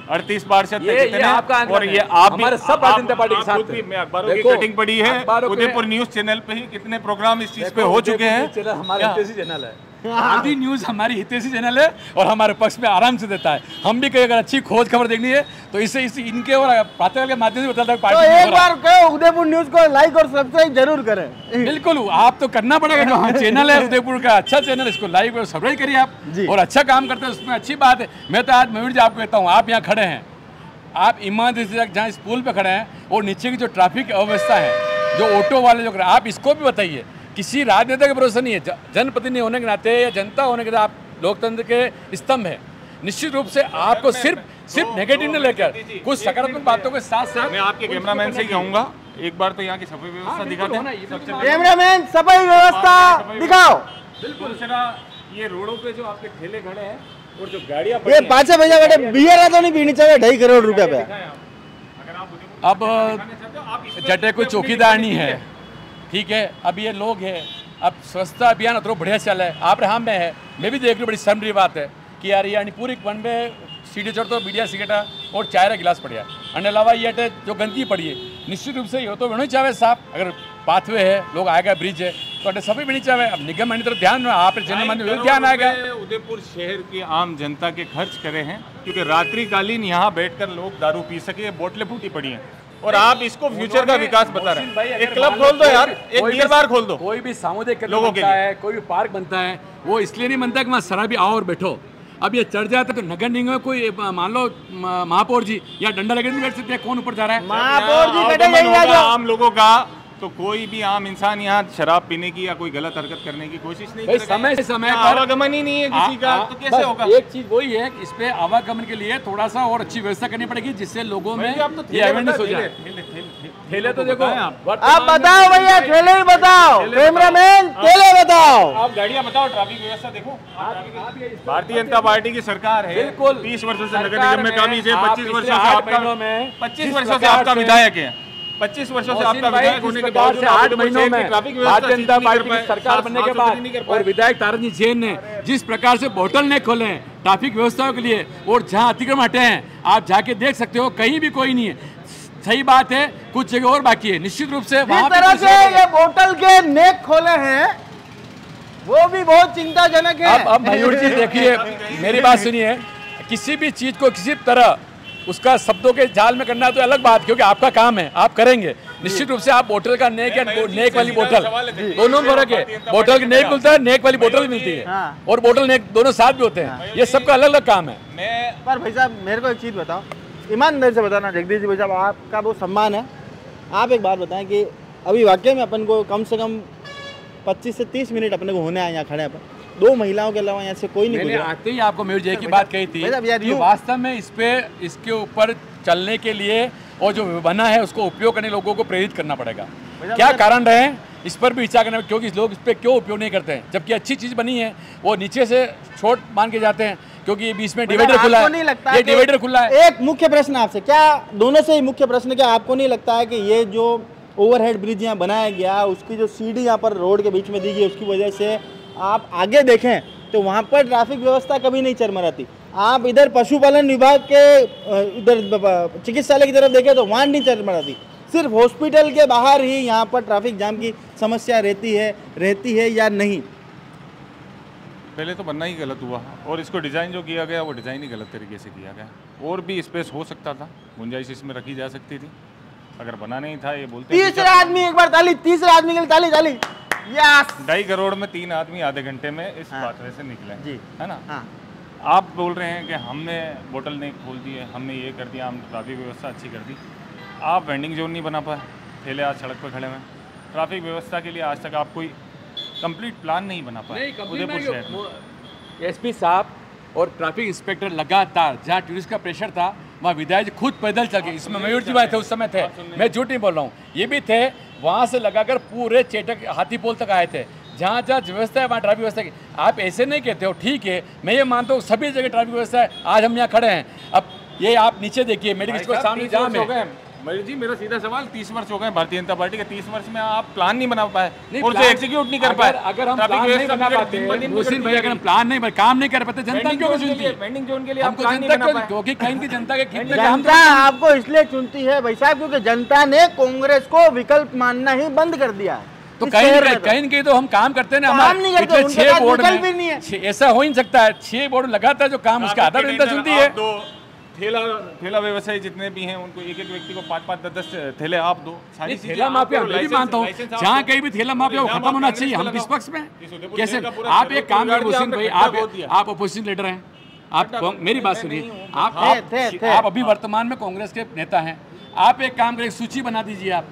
38 पार्षद थे कितने? और ये आप हमारे सब भारतीय जनता पार्टी के साथ थे। मैं अखबारों की कटिंग पड़ी है, उदयपुर न्यूज चैनल पे ही कितने प्रोग्राम इस चीज पे हो चुके हैं। हमारा हितैषी चैनल है, आदि न्यूज हमारी हितैषी चैनल है और हमारे पक्ष में आराम से देता है। हम भी कहीं अगर अच्छी खोज खबर देखनी है तो इसे इनके और प्रातःकाल के माध्यम से बताता है। तो एक बार कहो उदयपुर न्यूज को लाइक और सब्सक्राइब जरूर करें। बिल्कुल, आप तो करना पड़ेगा, हाँ चैनल है उदयपुर का, अच्छा चैनल, इसको लाइक और सब्सक्राइब करिए आप, और अच्छा काम करते हैं उसमें अच्छी बात है। मैं तो आज मयूर जी आपको कहता हूँ, आप यहाँ खड़े हैं, आप ईमानदारी से जहाँ इस पुल पे खड़े हैं और नीचे की जो ट्रैफिक अव्यवस्था है, जो ऑटो वाले जो आप इसको भी बताइए। किसी राजनेता के भरोसे नहीं है, जनप्रतिनिधि होने के नाते या जनता होने के नाते आप लोकतंत्र के स्तंभ है। निश्चित रूप से आपको सिर्फ नेगेटिव न लेकर कुछ सकारात्मक बातों के साथ साथ मैं आपके कैमरामैन से ही कहूँगा, एक बार तो यहाँ की सफाई व्यवस्था दिखाते हैं। कैमरामैन सफाई व्यवस्था दिखाओ। बिल्कुल, ये रोडों पे जो आपके ठेले खड़े हैं और जो गाड़ियाँ ये 5 भैया बेटे बियर तो नहीं पीनी चाहिए 2.5 करोड़ रुपया पे। अब जटे कोई चौकीदार नहीं है, ठीक है। अब ये लोग हैं, अब स्वच्छता अभियान तो बढ़िया चल है, आप हम में है, मैं भी देख रही हूँ, बड़ी शर्म की बात है कि यार ये पूरी वन में सीढ़ी चढ़ तो मीडिया सिगटा और चाय का गिलास पड़िया અને अलावा ये जो गंदगी पड़ी है निश्चित रूप से ये तो होना चाहिए साफ। अगर पाथवे है लोग आएगा ब्रिज है तो सभी भी नहीं चाहिए। अब निगम मंडी तरफ ध्यान आप ध्यान आएगा। उदयपुर शहर की आम जनता के खर्च करे हैं क्योंकि रात्रिकालीन यहाँ बैठकर लोग दारू पी सके, बोतलें फूटी पड़ी हैं और आप इसको फ्यूचर का विकास बता रहे हैं। एक क्लब खोल दो यार, एक बियर बार खोल दो। कोई भी सामुदायिक लोगों के लिए कोई भी पार्क बनता है वो इसलिए नहीं बनता कि वहाँ शराबी आओ और बैठो। अब ये चढ़ जाता है तो नगर निगम में कोई मान लो महापौर जी या डंडा लगे नहीं बैठ सकते, कौन ऊपर जा रहा है? महापौर जी कटे जाइए आम लोगों का। तो कोई भी आम इंसान यहाँ शराब पीने की या कोई गलत हरकत करने की कोशिश नहीं करेगा। समय से समय पर आवागमन ही नहीं है किसी का, तो कैसे होगा? एक चीज वही है कि इस पे आवागमन के लिए थोड़ा सा और अच्छी व्यवस्था करनी पड़ेगी जिससे लोगों में ये अवेयरनेस हो जाए। ठेले तो देखो आप बताओ भैया, ठेले ही बताओ, कैमरामैन ठेले बताओ। आप गाड़ियाँ बताओ, ट्रैफिक व्यवस्था देखो। भारतीय जनता पार्टी की सरकार है, बिल्कुल 30 वर्षों से नगर निगम में कामी से 25 वर्षों से आपका विधायक है। 25 वर्षों से आपका विधायक होने के बाद 8 महीनों में भारतीय जनता पार्टी की सरकार बनने के बाद और विधायक ताराजी जैन ने जिस प्रकार से बोतल ने खोले हैं ट्रैफिक व्यवस्था के लिए और जहां अतिक्रमण हटे हैं आप जाके देख सकते हो, कहीं भी कोई नहीं है। सही बात है, कुछ जगह और बाकी है। निश्चित रूप से जिस तरह से ये बोतल के नेक खोले हैं वो भी बहुत चिंताजनक है। अब मयूर जी देखिए, मेरी बात सुनिए, किसी भी चीज को किसी तरह उसका शब्दों के जाल में करना तो अलग बात, क्योंकि आपका काम है, आप करेंगे। निश्चित रूप से आप बोतल का नेक या नेक वाली बोतल दोनों में फर्क है। बोतल की नेक मिलता है, नेक वाली बोतल भी मिलती है और बोतल नेक दोनों साथ भी होते हैं। ये सबका अलग अलग काम है। पर भाई साहब मेरे को एक चीज बताओ, ईमानदारी से बताना जगदीश जी भाई साहब, आपका बहुत सम्मान है। आप एक बात बताएं कि अभी वाकई में अपन को कम से कम 25 से 30 मिनट अपने को होने आए यहाँ खड़े अपन, 2 महिलाओं के अलावा यहाँ से कोई नहीं गुजरा। आते ही आपको मयूर जी की बात कही थी कि वास्तव में इसके ऊपर चलने के लिए और जो बना है उसको उपयोग करने लोगों को प्रेरित करना पड़ेगा। क्या कारण रहे इस पर भी विचार करना, क्योंकि लोग इस पर क्यों उपयोग नहीं करते हैं जबकि अच्छी चीज बनी है। वो नीचे से छोट मान के जाते हैं क्योंकि बीच में डिवाइडर खुला है, ये डिवाइडर खुला है। एक मुख्य प्रश्न आपसे, क्या दोनों से ही मुख्य प्रश्न, क्या आपको नहीं लगता है कि ये जो ओवरहेड ब्रिज यहाँ बनाया गया उसकी जो सीढ़ी यहाँ पर रोड के बीच में दी गई उसकी वजह से आप आगे देखें तो वहाँ पर ट्रैफिक व्यवस्था कभी नहीं चरमराती। आप इधर पशुपालन विभाग के इधर चिकित्सालय की तरफ देखें तो वहाँ नहीं चरमराती। सिर्फ हॉस्पिटल के बाहर ही यहाँ पर ट्रैफिक जाम की समस्या रहती है या नहीं? पहले तो बनना ही गलत हुआ और इसको डिज़ाइन जो किया गया वो डिज़ाइन ही गलत तरीके से किया गया। और भी स्पेस हो सकता था, गुंजाइश इसमें रखी जा सकती थी, अगर बना नहीं था। ये बोलते तीसरा आदमी एक बार ताली, तीसरे आदमी के लिए ताली ताली। यस, 2.5 करोड़ में 3 आदमी आधे घंटे में इस पाथवे से निकले जी, है ना। हाँ। आप बोल रहे हैं कि हमने बोतल नहीं खोल दी है, हमने ये कर दिया, हम ट्रैफिक व्यवस्था अच्छी कर दी। आप वेंडिंग जोन नहीं बना पाए, ठेले आज सड़क पर खड़े हुए। ट्रैफिक व्यवस्था के लिए आज तक आप कोई कंप्लीट प्लान नहीं बना पाए उदयपुर शहर में। एसपी साहब और ट्रैफिक इंस्पेक्टर लगातार जहाँ टूरिस्ट का प्रेशर था वहाँ विधायक जी खुद पैदल चल के, इसमें मयूर जी थे उस समय थे, मैं झूठ नहीं बोल रहा हूँ, ये भी थे, वहाँ से लगाकर पूरे चेटक हाथीपोल तक आए थे। जहाँ जहाँ व्यवस्था है वहाँ ट्रैफिक व्यवस्था की। आप ऐसे नहीं कहते हो, ठीक है मैं ये मानता हूँ सभी जगह ट्रैफिक व्यवस्था है, आज हम यहाँ खड़े हैं। अब ये आप नीचे देखिए मेडिकल स्टोर सामने जाम है। मयूर जी मेरा सीधा सवाल, 30 वर्ष हो गए भारतीय जनता पार्टी के, 30 वर्ष में आप प्लान नहीं बना पाए और उसे एग्जीक्यूट नहीं कर पाए। अगर हम प्लान नहीं बना पाते, अगर हम प्लान नहीं काम नहीं कर पाते, जनता क्यों चुनती है? वेंडिंग जोन के लिए हमको जनता क्योंकि कहीं की जनता के जनता आपको इसलिए चुनती है भाई साहब क्योंकि जनता ने कांग्रेस को विकल्प मानना ही बंद कर दिया है। तो कहीं तो हम काम करते हैं ना, हमारे पिछले 6 बोर्ड में ऐसा हो ही नहीं सकता है। 6 बोर्ड लगातार जो काम उसका आधा जनता सुनती है। ठेला व्यवसायी जितने भी हैं उनको एक व्यक्ति को 5-5, 10-10 ठेले आप दो। सारी ठेला माफिया मैं भी मानता हूँ, जहाँ कहीं भी ठेला माफिया वो खत्म होना चाहिए। हम किस पक्ष में कैसे? आप एक काम करें हुसैन भाई, आप अपोजिशन लीडर हैं, आप मेरी बात सुनिए, आप अभी वर्तमान में कांग्रेस के नेता हैं, आप एक काम करें सूची बना दीजिए आप,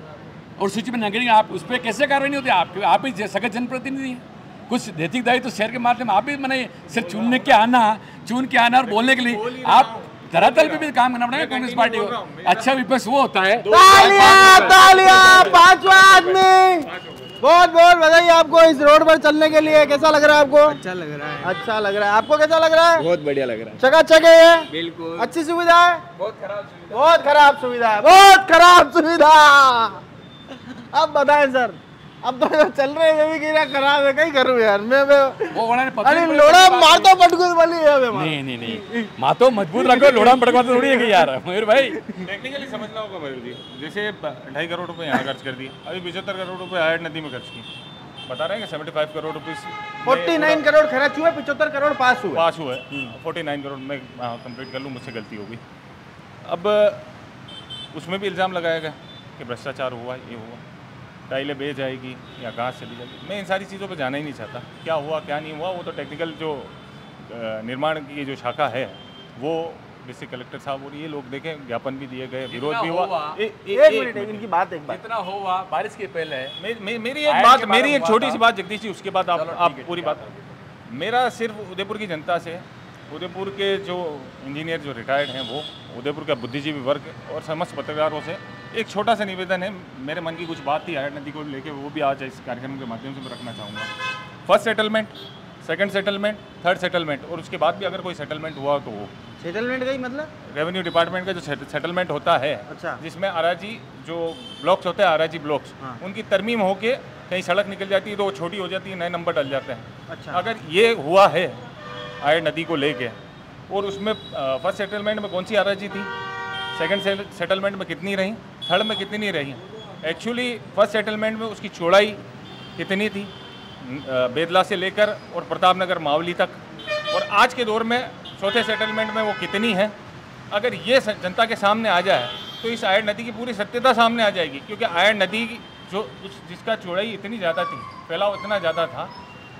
और सूची में नगरी आप उस पर कैसे कार्रवाई नहीं होती? आप ही सगत जनप्रतिनिधि हैं, कुछ नैतिक दायित्व तो शहर के माध्यम आप भी मनाइए। सिर्फ चुन के आना और बोलने के लिए आप धरातल पे भी काम करना पड़ेगा कांग्रेस पार्टी को। अच्छा विपक्ष वो होता है। तालियां, 5वां आदमी। बहुत बहुत बधाई आपको इस रोड पर चलने के लिए। कैसा लग रहा है आपको? अच्छा लग रहा है। अच्छा लग रहा है, आपको कैसा लग रहा है? बहुत बढ़िया लग रहा है। चकाचक है ये, बिल्कुल अच्छी सुविधा है। बहुत खराब सुविधा, बहुत खराब सुविधा है, बहुत खराब सुविधा। अब बताएं सर, अब तो जो चल रहे हैं भी गिरा खराब है, कहीं करूँ यार मैं वो उन्होंने अरे लोड़ा मार तो पटकू वाली है नहीं माँ तो मजबूत रखो, लोड़ा पटकवा तो थोड़ी है कि यार मयूर भाई। टेक्निकली समझना होगा मयूर जी, जैसे 2.5 करोड़ रुपए यहाँ खर्च कर दिए, अभी 75 करोड़ रुपए आयड नदी में खर्च किए, बता रहे हैं कि 75 करोड़ रुपीस 49 करोड़ खर्च हुए, 75 करोड़ पास हुए। 49 करोड़ में कंप्लीट कर लूँ, मुझसे गलती होगी। अब उसमें भी इल्ज़ाम लगाया गया कि भ्रष्टाचार हुआ, ये हुआ, टाइलें बेच जाएगी या घास चली जाएगी। मैं इन सारी चीज़ों पे जाना ही नहीं चाहता, क्या हुआ क्या नहीं हुआ वो तो टेक्निकल जो निर्माण की जो शाखा है वो डिस्ट्रिक्ट कलेक्टर साहब और ये लोग देखें, ज्ञापन भी दिए गए, विरोध भी हुआ। एक मिनट इनकी बात एक बात जितना हुआ बारिश के पहले मेरी एक छोटी सी बात जगदीश जी, उसके बाद आप पूरी बात। मेरा सिर्फ उदयपुर की जनता से, उदयपुर के जो इंजीनियर जो रिटायर्ड हैं वो, उदयपुर का बुद्धिजीवी वर्ग और समस्त पत्रकारों से एक छोटा सा निवेदन है। मेरे मन की कुछ बात थी आयड नदी को लेके, वो भी आज इस कार्यक्रम के माध्यम से मैं रखना चाहूँगा। First settlement, second settlement, third settlement और उसके बाद भी अगर कोई सेटलमेंट हुआ तो वो सेटलमेंट गई मतलब रेवेन्यू डिपार्टमेंट का जो सेटलमेंट होता है, अच्छा, जिसमें आराजी जो ब्लॉक्स होते हैं, आराजी ब्लॉक्स, हाँ, उनकी तरमीम होके कहीं सड़क निकल जाती है तो वो छोटी हो जाती है, नए नंबर डल जाते हैं। अच्छा, अगर ये हुआ है आयड नदी को लेके और उसमें फर्स्ट सेटलमेंट में कौन सी आराजी थी, सेकंड सेटलमेंट में कितनी रही, थर्ड में कितनी रही, एक्चुअली फर्स्ट सेटलमेंट में उसकी चौड़ाई कितनी थी बेदला से लेकर और प्रतापनगर मावली तक, और आज के दौर में चौथे सेटलमेंट में वो कितनी है। अगर ये जनता के सामने आ जाए तो इस आयड नदी की पूरी सत्यता सामने आ जाएगी, क्योंकि आयड नदी जो जिसका चौड़ाई इतनी ज़्यादा थी, फैलाव इतना ज़्यादा था,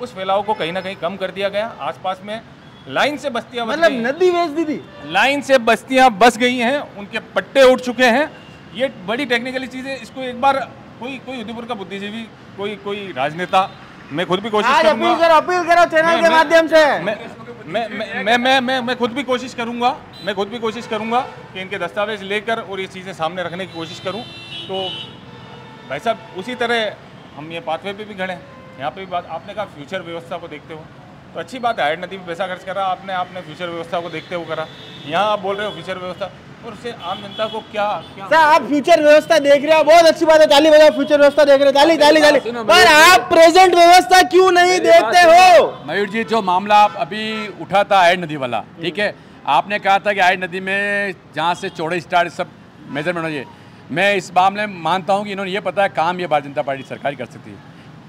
उस फैलाव को कहीं ना कहीं कम कर दिया गया। आसपास में लाइन से बस्तियां मतलब नदी बेच दी थी, लाइन से बस्तियां बस गई हैं, उनके पट्टे उठ चुके हैं। ये बड़ी टेक्निकली चीज़ है, इसको एक बार कोई उदयपुर का बुद्धिजीवी, कोई राजनेता, मैं खुद भी कोशिश करूंगा, अपील करो चैनल के माध्यम से, मैं खुद भी कोशिश करूंगा कि इनके दस्तावेज लेकर और ये चीज़ें सामने रखने की कोशिश करूं। तो भाई साहब उसी तरह हम ये पाथवे पे भी खड़े हैं, यहाँ पे भी बात आपने कहा फ्यूचर व्यवस्था को देखते हो, तो अच्छी बात है, आयड नदी में पैसा खर्च करा आपने फ्यूचर व्यवस्था को देखते हुए करा। यहाँ आप बोल रहे हो फ्यूचर व्यवस्था, और उससे आम जनता को क्या सर आप फ्यूचर व्यवस्था देख रहे हो, बहुत अच्छी बात है, ताली बजाओ, फ्यूचर व्यवस्था देख रहे हो, ताली ताली ताली, पर आप प्रेजेंट व्यवस्था क्यों नहीं देखते हो? मयूर जी, जो मामला अभी उठा था आयड नदी वाला, ठीक है, आपने कहा था कि आयड नदी में जहाँ से चौड़े स्टार सब मेजरमेंट हो जाए, मैं इस मामले में मानता हूँ कि इन्होंने ये पता है काम ये भारतीय जनता पार्टी सरकार ही कर सकती है।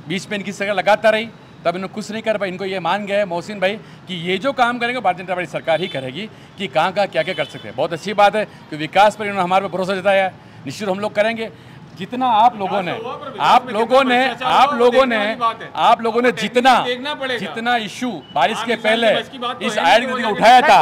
बीच में इनकी सरकार लगाता रही, तब इन्होंने कुछ नहीं कर पाई। इनको ये मान गए मोहसिन भाई कि ये जो काम करेंगे भारतीय जनता पार्टी सरकार ही करेगी, कि कहाँ क्या क्या कर सकते हैं। बहुत अच्छी बात है कि विकास पर इन्होंने हमारे पर भरोसा जताया है, निश्चित हम लोग करेंगे। जितना आप लोगों ने जितना इशू बारिश के पहले इस आयड नदी का उठाया था,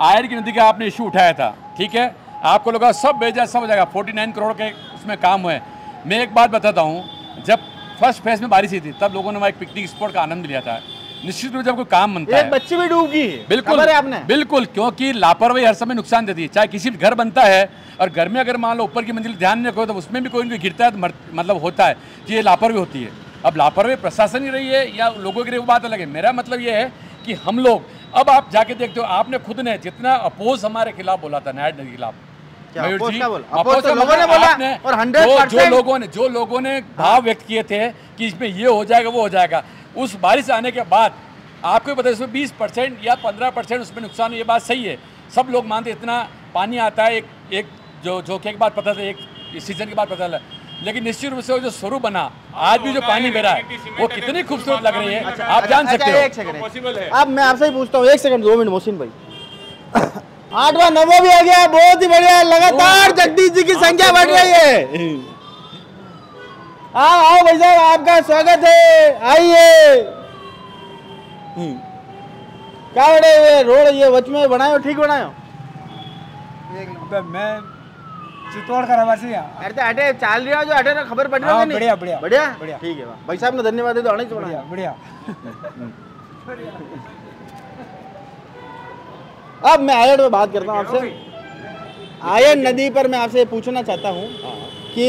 आयड की नदी का आपने इशू उठाया था, ठीक है, आपको लोग सब बेजा सब हो जाएगा। 49 करोड़ के उसमें काम हुए। मैं एक बात बताता हूँ, जब फर्स्ट फेज में बारिश हुई थी तब लोगों ने वहाँ एक पिकनिक स्पॉट का आनंद लिया था। निश्चित रूप से जब कोई काम बनता है, बच्ची भी डूब गई, बिल्कुल आपने बिल्कुल, क्योंकि लापरवाही हर समय नुकसान देती है। चाहे किसी भी घर बनता है और घर में अगर मान लो ऊपर की मंजिल ध्यान नहीं रखो तो उसमें भी कोई गिरता है तो मतलब होता है कि ये लापरवाही होती है। अब लापरवाही प्रशासन ही रही है या लोगों की वो बात अलग है। मेरा मतलब ये है कि हम लोग, अब आप जाके देखते हो, आपने खुद ने जितना अपोज हमारे खिलाफ बोला था आयड नदी के खिलाफ, मयूर जी, जो लोगों ने भाव व्यक्त किए थे कि इसमें ये हो जाएगा वो हो जाएगा, उस बारिश आने के बाद आपको पता है इसमें 20% या 15% उसमें नुकसान, ये बात सही है, सब लोग मानते इतना पानी आता है, एक जो के बाद पता था, एक सीजन के बाद पता चला, लेकिन निश्चित रूप से वो जो स्वरूप बना, आज भी जो पानी बह रहा है वो कितनी खूबसूरत लग रही है, आप जान सकते हो। अब मैं आपसे ही पूछता हूँ, 1 सेकंड 2 मिनट मोहसिन भाई, 8वां 9वां भी आ गया, बहुत ही बढ़िया, लगातार जगदीश जी की संख्या बढ़ रही है। आओ भाई साहब, आपका स्वागत है, आइए। क्या बड़े ये रोड ये वच में बनायो, ठीक बनायो? मैं चित्तौड़ का रहवासी हूं। अरे अटे चाल रहा जो अटे ना खबर पड़ रही है, बढ़िया बढ़िया बढ़िया बढ़िया, ठीक है भाई साहब ने धन्यवाद दे दो, आने से बढ़िया बढ़िया। अब मैं आयड में बात करता हूँ आपसे। आयड नदी पर मैं आपसे पूछना चाहता हूँ कि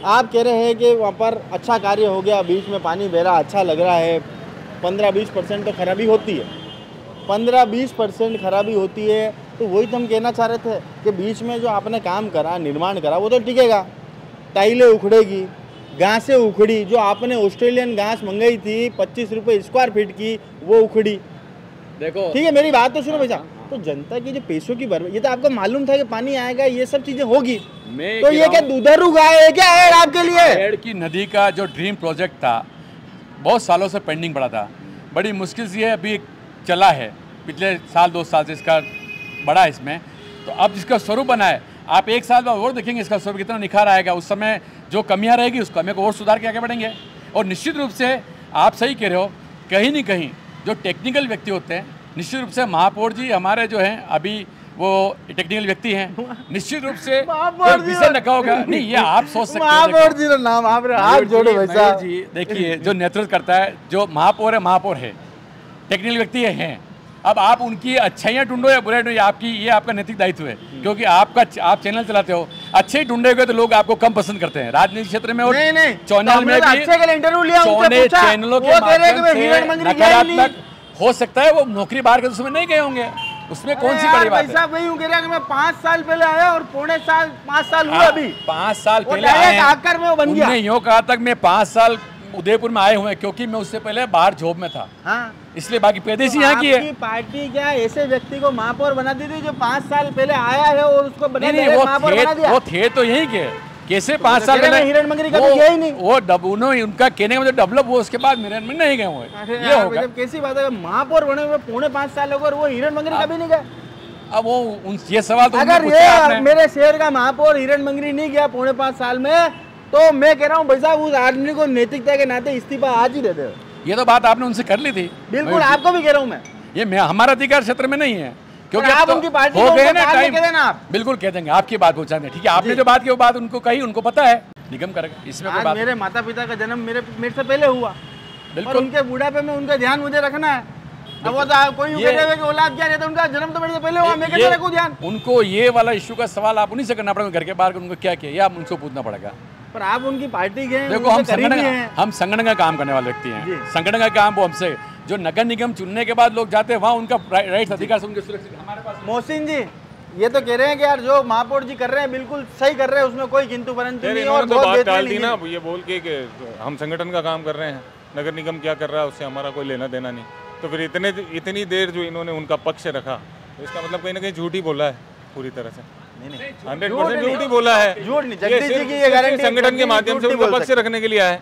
आप कह रहे हैं कि वहाँ पर अच्छा कार्य हो गया, बीच में पानी बह रहा, अच्छा लग रहा है, 15-20% तो खराबी होती है, 15-20% खराबी होती है, तो वही तो हम कहना चाह रहे थे कि बीच में जो आपने काम करा, निर्माण करा, वो तो टिकेगा, टाइलें उखड़ेगी, घासें उखड़ी, जो आपने ऑस्ट्रेलियन घास मंगाई थी 25 रुपये स्क्वायर फीट की, वो उखड़ी। देखो ठीक है, मेरी बात तो सुनो भैया। तो जनता की जो पैसों की बर्बादी, ये तो आपको मालूम था कि पानी आएगा, ये सब चीजें होगी, तो ये क्या दूधर उगाए है क्या है आपके लिए? खेड़ की नदी का जो ड्रीम प्रोजेक्ट था, बहुत सालों से पेंडिंग पड़ा था, बड़ी मुश्किल से अभी चला है, पिछले साल 2 साल से इसका बड़ा इसमें, तो अब जिसका स्वरूप बना है, आप 1 साल बाद और देखेंगे इसका स्वरूप कितना निखार आएगा। उस समय जो कमियां रहेगी उस कमियों को और सुधार के आगे बढ़ेंगे। और निश्चित रूप से आप सही कह रहे हो, कहीं नहीं कहीं जो टेक्निकल व्यक्ति होते हैं, निश्चित रूप से महापौर जी हमारे जो हैं अभी वो टेक्निकल व्यक्ति हैं, निश्चित रूप से विषय रखा होगा। नहीं, ये आप सोच सकते हैं, महापौर जी का नाम आप हाथ जोड़ो वैसा जी। देखिए, जो नेतृत्व करता है, जो महापौर है, टेक्निकल व्यक्ति हैं। अब आप उनकी अच्छाइयाँ ढूंढो या बुराई ढूंढो, ये आपका नैतिक दायित्व है, क्योंकि आप चैनल चलाते हो, अच्छे ही ढूंढेगे तो लोग आपको कम पसंद करते हैं राजनीतिक क्षेत्र में। और चैनल में भी चैनलों के माध्यम से नकारात्मक हो सकता है, वो नौकरी बाहर के उसमें नहीं गए होंगे, उसमें कौन सी बड़ी बात है? वही हूँ कि मैं 5 साल पहले आया और 5 साल हुआ अभी। 5 साल पहले आए, आकर में वो बन गया। यूँ कहा तक मैं 5 साल उदयपुर में आए हुए हैं, क्योंकि मैं उससे पहले बाहर जॉब में था। हाँ, इसलिए बाकी पैदाइशी यहाँ की है। पार्टी क्या ऐसे व्यक्ति को महापौर बना दी थी जो 5 साल पहले आया है और उसको बना नहीं, वो थे तो यही के, कैसे 5 साल पहले हिरण मंगरी का यही नहीं, वो उनका कहने का मतलब डेवलप हुआ, उसके बाद मेरे में नहीं गए हुए। ये होगा, कैसी बात है, महापौर बने हुए 4.5 साल हो गए और वो हिरण मंगरी कभी नहीं गए। अब वो ये सवाल तो अगर ये मेरे शहर का महापौर हिरण मंगरी नहीं गया 4.5 साल में, तो मैं कह रहा हूँ भाई साहब, उस आदमी को नैतिकता के नाते इस्तीफा आज ही दे दे। ये तो बात आपने उनसे कर ली थी। बिल्कुल, आपको भी कह रहा हूँ मैं, ये हमारा अधिकार क्षेत्र में नहीं है, क्योंकि आप उनकी पार्टी हो गए ना टाइम, बिल्कुल कह देंगे, आपकी बात पहुंचा दें। ठीक है, आपने जो बात की वो बात उनको कही, उनको पता है, निगम करेगा, इसमें कोई बात। मेरे माता पिता का जन्म मेरे से पहले हुआ, बिल्कुल, उनके बुढ़ापे में उनका ध्यान मुझे रखना है। अब वो कोई औलाद क्या रहता, उनका जन्म तो मेरे से पहले हुआ, मैं कैसे रखूं ध्यान? उनको ये वाला इश्यू का सवाल आप उन्हीं से करना पड़ेगा, घर के बाहर उनको क्या किया, आप उनको पूछना पड़ेगा। पर आप उनकी पार्टी के, देखो हम संगठन का काम करने वाले व्यक्ति हैं, संगठन का काम वो हमसे, जो नगर निगम चुनने के बाद लोग जाते हैं वहाँ उनका राइट अधिकार से उनके सुरक्षित हमारे पास। मोहसिन जी ये तो कह रहे हैं कि यार जो महापौर जी कर रहे हैं बिल्कुल सही कर रहे हैं, उसमें कोई किंतु परंतु नहीं। और तो बात डाल दी ना ये बोल के कि हम संगठन का काम कर रहे हैं, नगर निगम क्या कर रहा है उससे हमारा कोई लेना देना नहीं। तो फिर इतनी देर जो इन्होंने उनका पक्ष रखा, तो इसका मतलब कहीं ना कहीं झूठ ही बोला है पूरी तरह से। 100% झूठ ही बोला है, झूठ नहीं। जगदीश जी की ये गारंटी संगठन के माध्यम से उनका पक्ष रखने के लिए आया है।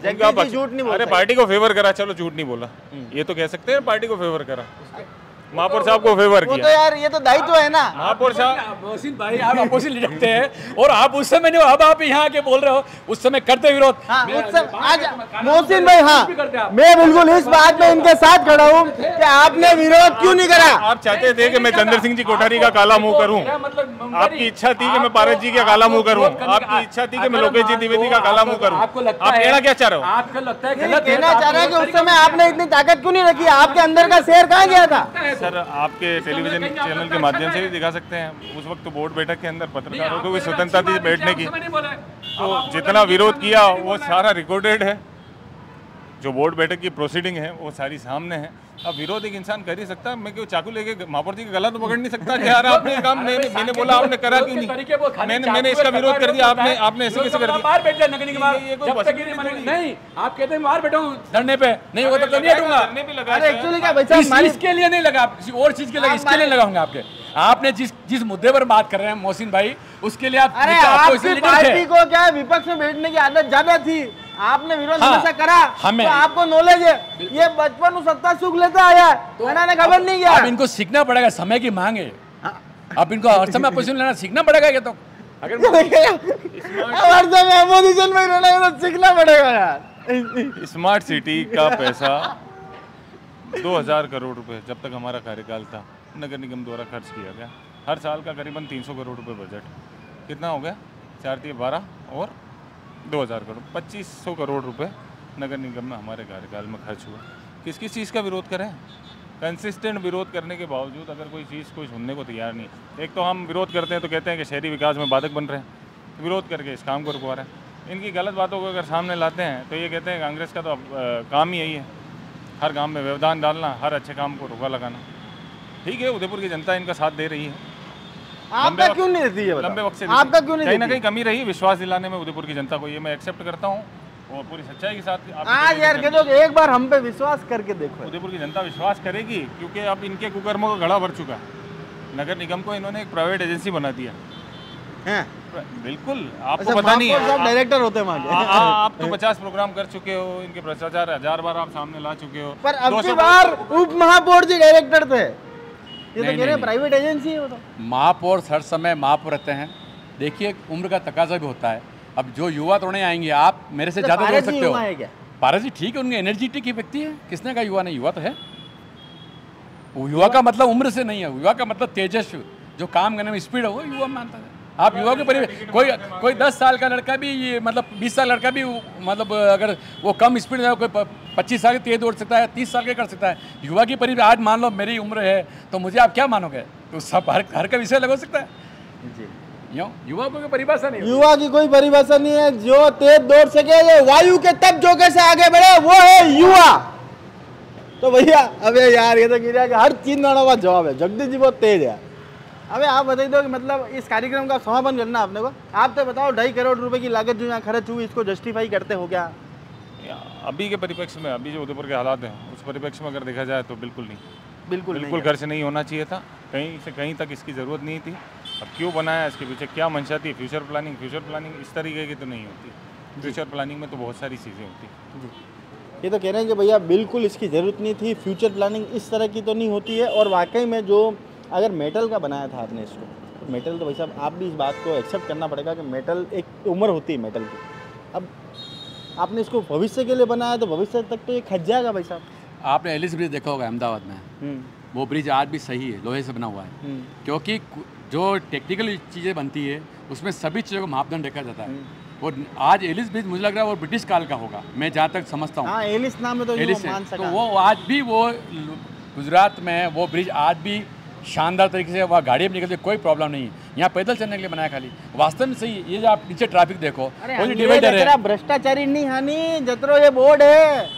झूठ नहीं बोला, अरे पार्टी को फेवर करा, चलो झूठ नहीं बोला, ये तो कह सकते हैं पार्टी को फेवर करा, महापौर साहब को फेवर किया। तो यार ये तो दायित्व है ना महापौर साहब। मोहसिन भाई आप अपोजिट ले सकते हैं, और आप उस समय नहीं, अब आप यहाँ के बोल रहे हो, उस समय करते विरोध। आज मोहसिन भाई, हाँ मैं बिल्कुल इस बात में इनके साथ खड़ा हूँ कि आपने विरोध क्यों नहीं करा। आप चाहते थे कि मैं चंद्र सिंह जी कोठारी का काला मुंह करूं, आपकी इच्छा थी कि मैं पारस जी का काला मुंह करूं, आपकी इच्छा थी कि मैं लोकेश जी द्विवेदी का काला मुंह करूं। आपको लगता आप कहना क्या चाह रहे हो? आपको लगता है गलत कहना चाह रहे हैं कि उस समय आपने इतनी ताकत क्यों नहीं रखी, आपके अंदर का शेर कहाँ गया था? सर आपके टेलीविजन चैनल के माध्यम से भी दिखा सकते हैं, उस वक्त तो बोर्ड बैठक के अंदर पत्रकारों को भी स्वतंत्रता थी बैठने की, तो जितना विरोध किया वो सारा रिकॉर्डेड है, जो बोर्ड बैठक की प्रोसीडिंग है वो सारी सामने है। अब विरोध एक इंसान कर ही सकता है, मैं क्यों चाकू लेके महापौर जी का गला तो पकड़ नहीं सकता कि यार आपने काम मैंने बोला आपने करा क्यों नहीं, मैंने इसका विरोध कर दिया, आपने ऐसे कैसे कर दिया? बाहर बैठ जाए नगर निगम, नहीं आप कहते हैं बाहर बैठो धरने पे, नहीं होगा तो नहीं हटूंगा। एक्चुअली क्या भाई इसके लिए नहीं लगा, किसी और चीज के लिए, इसके लिए लगाऊंगा आपके। आपने जिस मुद्दे पर बात कर रहे हैं मोहसिन भाई, उसके लिए आप पार्टी को क्या विपक्ष में बैठने की आदत ज्यादा थी, आपने विरोध हमेशा करा, तो आपको नॉलेज है, ये बचपन सत्ता सुख लेता आया है, तो मैंने खबर नहीं किया। अब इनको सीखना पड़ेगा, समय की मांग है, अब इनको हर समय पोजीशन लेना सीखना पड़ेगा। ये तो अगर हर समय अपोजिशन में रहना है तो सीखना पड़ेगा यार। स्मार्ट सिटी का पैसा 2000 करोड़ रुपए जब तक हमारा कार्यकाल था नगर निगम द्वारा खर्च किया गया। हर साल का करीबन 300 करोड़ रुपए बजट, कितना हो गया? 4×3=12 और 2000 करोड़, 2500 करोड़ रुपए नगर निगम में हमारे कार्यकाल में खर्च हुआ। किस किस चीज़ का विरोध करें? कंसिस्टेंट विरोध करने के बावजूद अगर कोई चीज़ कोई सुनने को तैयार नहीं। एक तो हम विरोध करते हैं तो कहते हैं कि शहरी विकास में बाधक बन रहे हैं, विरोध करके इस काम को रुकवा रहे हैं। इनकी गलत बातों को अगर सामने लाते हैं तो ये कहते हैं कांग्रेस का तो काम ही यही है, हर काम में व्यवधान डालना, हर अच्छे काम को रोका लगाना। ठीक है, उदयपुर की जनता इनका साथ दे रही है, आपका क्यों नहीं रहती है? लंबे वक्त से आपका क्यों नहीं? कहीं ना कहीं कमी रही विश्वास दिलाने में उदयपुर की जनता को, ये मैं एक्सेप्ट करता हूँ और पूरी सच्चाई के साथ। आज यार कह दो कि एक बार हम पे विश्वास करके देखो। उदयपुर की जनता विश्वास करेगी क्योंकि अब इनके कुकर्मों का घड़ा भर चुका है। नगर निगम को इन्होंने एक प्राइवेट एजेंसी बना दिया हैं? बिल्कुल, आपको पता नहीं है, सब डायरेक्टर होते हैं वहाँ के। आप तो 50 प्रोग्राम कर चुके हो, इनके भ्रष्टाचार 1000 बार आप सामने ला चुके हो। पर अब की बार उप महापौर जी डायरेक्टर थे, ये तो कह रहे हैं प्राइवेट एजेंसी है वो तो। महापौर हर समय महापौर रहते हैं। देखिए उम्र का तकाजा भी होता है। अब जो युवा थोड़े आएंगे, आप मेरे से ज़्यादा दौड़ सकते हो। पारस जी ठीक है, उनके एनर्जेटिक ही व्यक्ति है। किसने कहा युवा नहीं? युवा तो है। युवा का मतलब उम्र से नहीं है, युवा का मतलब तेजस्वी, जो काम करने में स्पीड है, वो युवा मानता है। आप युवा के परिवेश कोई 10 साल का लड़का भी, ये मतलब 20 साल लड़का भी, मतलब अगर वो कम स्पीड में, कोई 25 साल के तेज दौड़ सकता है, 30 साल के कर सकता है। युवा की परिवेश, आज मान लो मेरी उम्र है तो मुझे आप क्या मानोगे? तो सब हर का विषय लग सकता है जी। युवा को परिभाषा नहीं, युवा की कोई परिभाषा नहीं है। जो तेज दौड़ सके, जो वायु के तब झोंके से आगे बढ़े, वो है युवा। तो भैया अबे यार ये तो गिरा कि हर 3 नारों का जवाब है। जगदीश जी बहुत तेज है। अबे आप बता दो कि मतलब इस कार्यक्रम का समापन करना आपने को। आप तो बताओ 2.5 करोड़ रुपए की लागत जो यहाँ खर्च हुई, इसको जस्टिफाई करते हो क्या? अभी के परिप्रेक्ष्य में, अभी जो उदयपुर के हालात हैं उस परिप्रेक्ष्य में अगर देखा जाए तो बिल्कुल नहीं, बिल्कुल खर्च नहीं होना चाहिए था। कहीं से कहीं तक इसकी ज़रूरत नहीं थी। अब क्यों बनाया, इसके पीछे क्या मंशा थी? फ्यूचर प्लानिंग इस तरीके की तो नहीं होती। फ्यूचर प्लानिंग में तो बहुत सारी चीज़ें होती। ये तो कह रहे हैं कि भैया बिल्कुल इसकी ज़रूरत नहीं थी, फ्यूचर प्लानिंग इस तरह की तो नहीं होती है। और वाकई में जो अगर मेटल का बनाया था आपने इसको, तो मेटल तो भाई साहब आप भी इस बात को एक्सेप्ट करना पड़ेगा कि मेटल एक उम्र होती है मेटल की। अब आपने इसको भविष्य के लिए बनाया तो भविष्य तक तो ये खच जाएगा भाई साहब। आपने एलिस ब्रिज देखा होगा अहमदाबाद में, वो ब्रिज आज भी सही है, लोहे से बना हुआ है। क्योंकि जो टेक्निकल चीज़ें बनती है उसमें सभी चीज़ों को मापदंड देखा जाता है। और आज एलिस ब्रिज मुझे लग रहा है वो ब्रिटिश काल का होगा, मैं जहाँ तक समझता हूँ। एलिस नाम है तो एलिस मान सका। तो वो आज भी वो गुजरात में वो ब्रिज आज भी शानदार तरीके से वहाँ गाड़ी में निकलती, कोई प्रॉब्लम नहीं है। यहाँ पैदल चलने के लिए बनाया खाली, वास्तव में सही है। ये जो आप नीचे ट्रैफिक देखो, वो जो डिवाइडर है, भ्रष्टाचारी नहीं हानि जतरो ये बोर्ड है।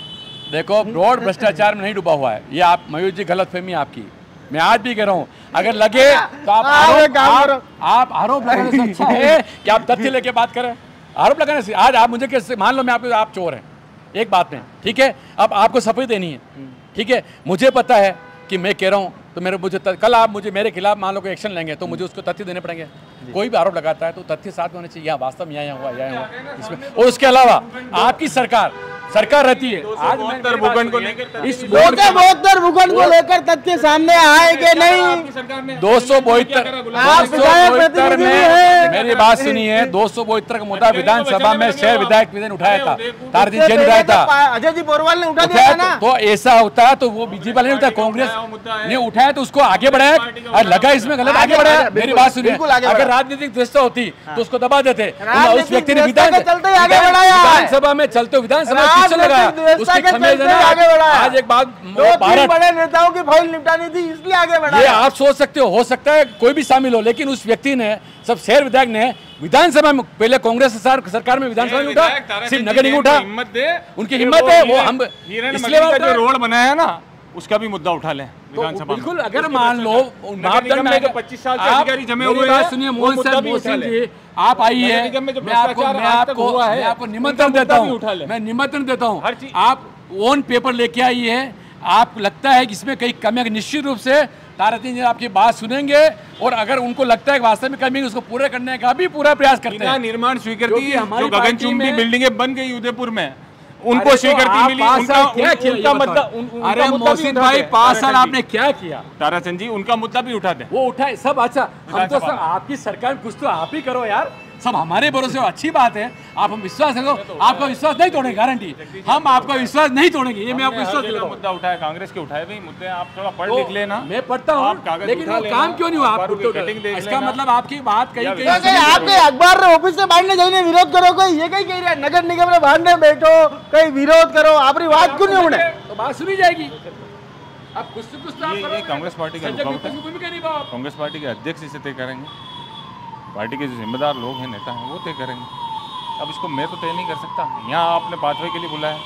देखो रोड भ्रष्टाचार में नहीं डूबा हुआ है। ये आप मयूर जी गलतफहमी आपकी, मैं आज भी कह रहा हूँ। अगर लगे तो आप आरोप लगाने से अच्छा है कि आप तथ्य लेके बात करें। आरोप लगाने से आज आप मुझे कैसे मान लो मैं आपको, आप चोर हैं एक बात में, ठीक है, अब आपको सफाई देनी है, ठीक है, मुझे पता है कि मैं कह रहा हूँ तो मुझे कल आप मुझे मेरे खिलाफ मान लो कोई एक्शन लेंगे तो मुझे उसको तथ्य देने पड़ेंगे। कोई भी आरोप लगाता है तो तथ्य साथ में होने चाहिए, यहाँ वास्तव में यहाँ हुआ इसमें। और उसके अलावा आपकी सरकार रहती है। आज भूखंड को इस भूखंड को लेकर तथ्य सामने आएंगे नहीं। 272 में मेरी बात सुनिए, 272 का मुद्दा विधानसभा में शहर विधायक उठाया था, तारदीन जैन उठाया था, अजय जी बोरवाल ने उठा दिया ना। तो ऐसा होता है तो वो बीजेपी वाले ने उठाया, कांग्रेस ने उठाया तो उसको आगे बढ़ाया और लगा इसमें गलत आगे बढ़ाया। मेरी बात सुनिए, अगर राजनीतिक दृष्टि होती तो उसको दबा देते। उस व्यक्ति ने विधानसभा में चलते विधानसभा आज एक बात, बड़े नेताओं की फाइल निपटानी थी इसलिए आगे बढ़ा। ये आप सोच सकते हो सकता है कोई भी शामिल हो, लेकिन उस व्यक्ति ने, सब शहर विधायक ने विधानसभा में, पहले कांग्रेस सरकार में विधानसभा में उठा, सिर्फ नगर नहीं उठा, उनकी हिम्मत है। वो हम इसलिए जो रोड बनाया है ना उसका भी मुद्दा उठा लें विधानसभा। बिल्कुल, अगर मान लो मापदंड में 25 साल से अधिकारी जमे हुए हैं। सुनिए मोहन जी, आप आइए, मैं आपको निमंत्रण देता हूँ, मैं निमंत्रण देता हूँ। आप ओन पेपर लेके आइए, आप लगता है कि इसमें कई कमियां, निश्चित रूप से ताराचंद जी आपकी बात सुनेंगे और अगर उनको लगता है कि वास्तव में कमी, उसको पूरा करने का भी पूरा प्रयास करते हैं। निर्माण स्वीकृति जो गगनचुंबी बिल्डिंगें बन गई उदयपुर में, उनको स्वीकृति मिली, उनका मुद्दा। अरे मोहसिन भाई 5 साल आपने क्या किया? ताराचंद जी उनका मुद्दा भी उठाते, वो उठाए सब। अच्छा, हम तो सब आपकी सरकार कुछ तो आप ही करो यार, सब हमारे भरोसे अच्छी बात है। आप हम विश्वास रखो, आपका विश्वास नहीं तोड़ेंगे, गारंटी हम आपका विश्वास नहीं तोड़ेंगे, ये मैं आपको विश्वास दिलाता हूं। मुद्दा उठाया, कांग्रेस के उठाए भी मुद्दे, आप थोड़ा पढ़ लिख लेना। मैं पढ़ता हूं, लेकिन वो काम क्यों नहीं हुआ? आप इसका मतलब आपकी बात कहीं आपके अखबार ऑफिस से बाहर जाइए, विरोध करो, कोई ये कहीं कह रहा है नगर निगम में बाहर में बैठो, कहीं विरोध करो, आपकी बात क्यों नहीं उड़े? तो बात सुनी जाएगी। अब कुछ ये कांग्रेस पार्टी का कांग्रेस पार्टी के अध्यक्ष इसे तय करेंगे, पार्टी के जो जिम्मेदार लोग हैं, नेता हैं, वो तय करेंगे। अब इसको मैं तो तय नहीं कर सकता। यहाँ आपने 5वें के लिए बुलाया,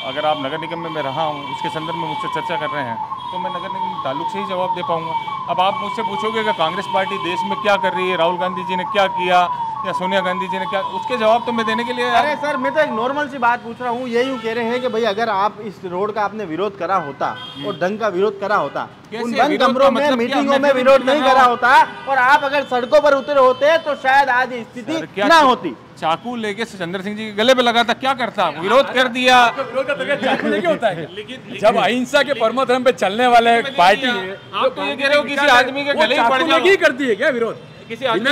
अगर आप नगर निगम में मैं रहा हूँ उसके संदर्भ में मुझसे चर्चा कर रहे हैं तो मैं नगर निगम ताल्लुक से ही जवाब दे पाऊंगा। अब आप मुझसे पूछोगे कि कांग्रेस पार्टी देश में क्या कर रही है, राहुल गांधी जी ने क्या किया या सोनिया गांधी जी ने क्या, उसके जवाब तो मैं देने के लिए। अरे सर, मैं तो एक नॉर्मल सी बात पूछ रहा हूँ। यही कह रहे हैं कि भाई अगर आप इस रोड का आपने विरोध करा होता और ढंग का विरोध करा होता, उन बंद कमरों में मीटिंगों में विरोध नहीं करा होता और आप अगर सड़कों पर उतरे होते तो शायद आज ये स्थिति ना होती। चाकू लेके चंद्र सिंह जी के गले पे लगा था, क्या करता, विरोध कर दिया। विरोध का तरीका चाकू लेके होता है। जब अहिंसा के परमो धर्म पे चलने वाले पार्टी है, आप तो ये कह रहे हो किसी आदमी के गले ही पड़ जाओ, करती है क्या विरोध? किसी आदमी के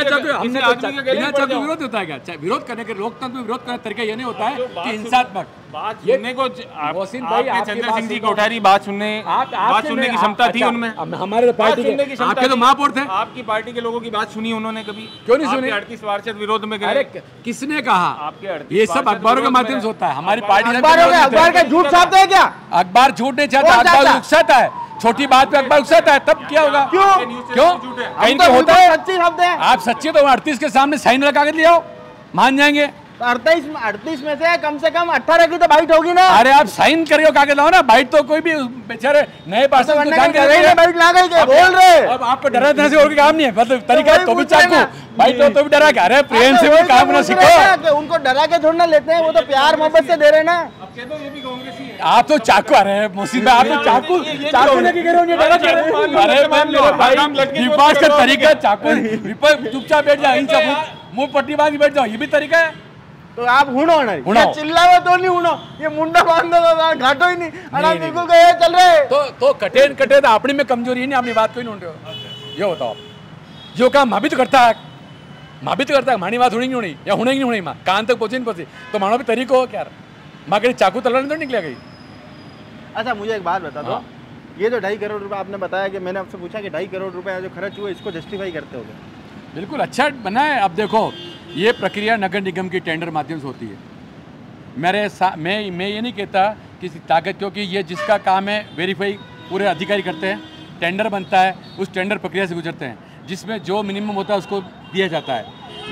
बिना चाकू विरोध होता है क्या? विरोध करने के, लोकतंत्र में विरोध करने का तरीका ये नहीं होता है कि हिंसात्मक बात सुनने को। आपके चंद्र सिंह जी कोठारी बात सुनने की क्षमता थी उनमें। हमारे पार्टी के आपके तो महापौर थे, आपकी पार्टी के लोगों की बात सुनी उन्होंने कभी? क्यों नहीं सुनी? 38 पार्षद विरोध में गए। अरे किसने कहा? आपके 38 ये सब अखबारों के माध्यम से होता है। हमारी पार्टी अखबार का झूठ छापते हैं क्या? अखबार झूठ नहीं चाहता, अखबार उकसाता है। छोटी बात पे अखबार उकसाता है, तब क्या होगा? क्यों कहीं तो होता है सच्ची शब्द है। आप सच्चे तो 38 के सामने साइन लगा के ले आओ, मान जाएंगे। 38 में से कम 18 की तो बाइट होगी ना। अरे आप साइन करके कागज लाओ ना, बाइट तो कोई भी बेचारे नए पार्षद को जान के बाइट ला गई बोल रहे। अब आपको डरा से और काम नहीं है, मतलब तरीका तो भी चाकू, बाइट तो भी डरा के। अरे प्रेम से भी काम ना सीखो। उनको डरा के थोड़ा लेते हैं, वो तो प्यार मोहब्बत से दे रहे ना। आप तो चाकू, अरे मोहसिन भाई आप तो चाकू लेके गए होंगे, डरा के। अरे भाई विपक्ष का तरीका चाकू, विपक्ष चुपचाप बैठ जाओ, मुंह पट्टी बांध बैठ जाओ, ये भी तरीका है। तो आप हुणो ना चिल्लावे तो नहीं हुणो, ये मुंडा बांध दो, घाटो ही नहीं। अरे बिल्कुल गए चल रहे तो कटे तो अपनी में कमजोरी है नहीं, अपनी बात कोई नहीं ढूंढ रहे हो। ये बताओ, जो काम माँ भी तो करता है, मानी बात होनी नहीं होनी या होने ही नहीं होनी, माँ कान तक पहुंची नहीं पहुंची तो मानो भी तरीको हो क्या? माँ कहीं चाकू तलवार तो निकलेगा गई। अच्छा मुझे एक बात बता दो, ये जो 2.5 करोड़ रुपए आपने बताया कि मैंने आपसे पूछा कि 2.5 करोड़ रुपए जो खर्च हुए इसको जस्टिफाई करते हो? बिल्कुल अच्छा बना है। अब देखो ये प्रक्रिया नगर निगम की टेंडर माध्यम से होती है। मैं ये नहीं कहता किसी ताकत, क्योंकि ये जिसका काम है वेरीफाई पूरे अधिकारी करते हैं, टेंडर बनता है, उस टेंडर प्रक्रिया से गुजरते हैं, जिसमें जो मिनिमम होता है उसको दिया जाता है।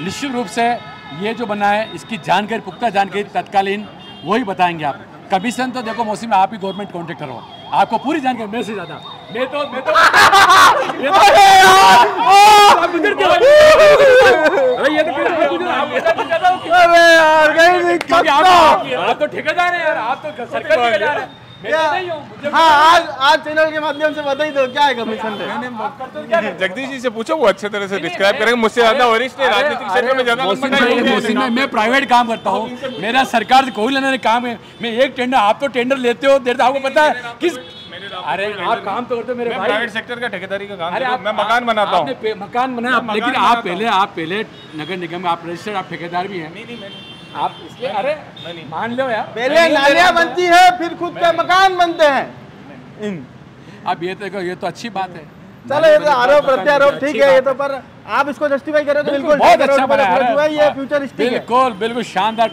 निश्चित रूप से ये जो बना है इसकी जानकारी, पुख्ता जानकारी तत्कालीन वही बताएंगे आप। कमीशन तो देखो मौसम में आप ही गवर्नमेंट कॉन्ट्रैक्टर हो, आपको पूरी जानकारी मेरे से ज़्यादा। मैं तो आप तो ठेकेदार है यार, आप तो सरकार ठेकेदार है। हाँ, आज चैनल के माध्यम से बता ही दो क्या है कमीशन। जगदीश जी से पूछो, वो अच्छे तरह से डिस्क्राइब करेंगे, मुझसे ज्यादा वरिष्ठ है राजनीतिक क्षेत्र में, ज्यादा। मैं प्राइवेट काम करता हूँ, मेरा सरकार से कोई लेना नहीं काम है। मैं एक टेंडर, आप तो टेंडर लेते हो, देते आपको पता है किस। अरे आप काम तो करते हो मेरे भाई, प्राइवेट सेक्टर का ठेकेदारी का काम। मैं मकान बनाता हूँ, मकान बनाया, लेकिन आप पहले नगर निगम में आप रजिस्टर्ड, आप ठेकेदार भी हैं आप, इसलिए अरे मान लो यार, पहले नालियां बनती है फिर खुद के मकान बनते हैं। अब ये तो अच्छी बात है। चलो ये तो आरोप प्रत्यारोप ठीक है, ये तो पर आप इसको जस्टिफाई करें तो बिल्कुल बहुत अच्छा बना है, ये फ्यूचरिस्टिक है, बिल्कुल शानदार।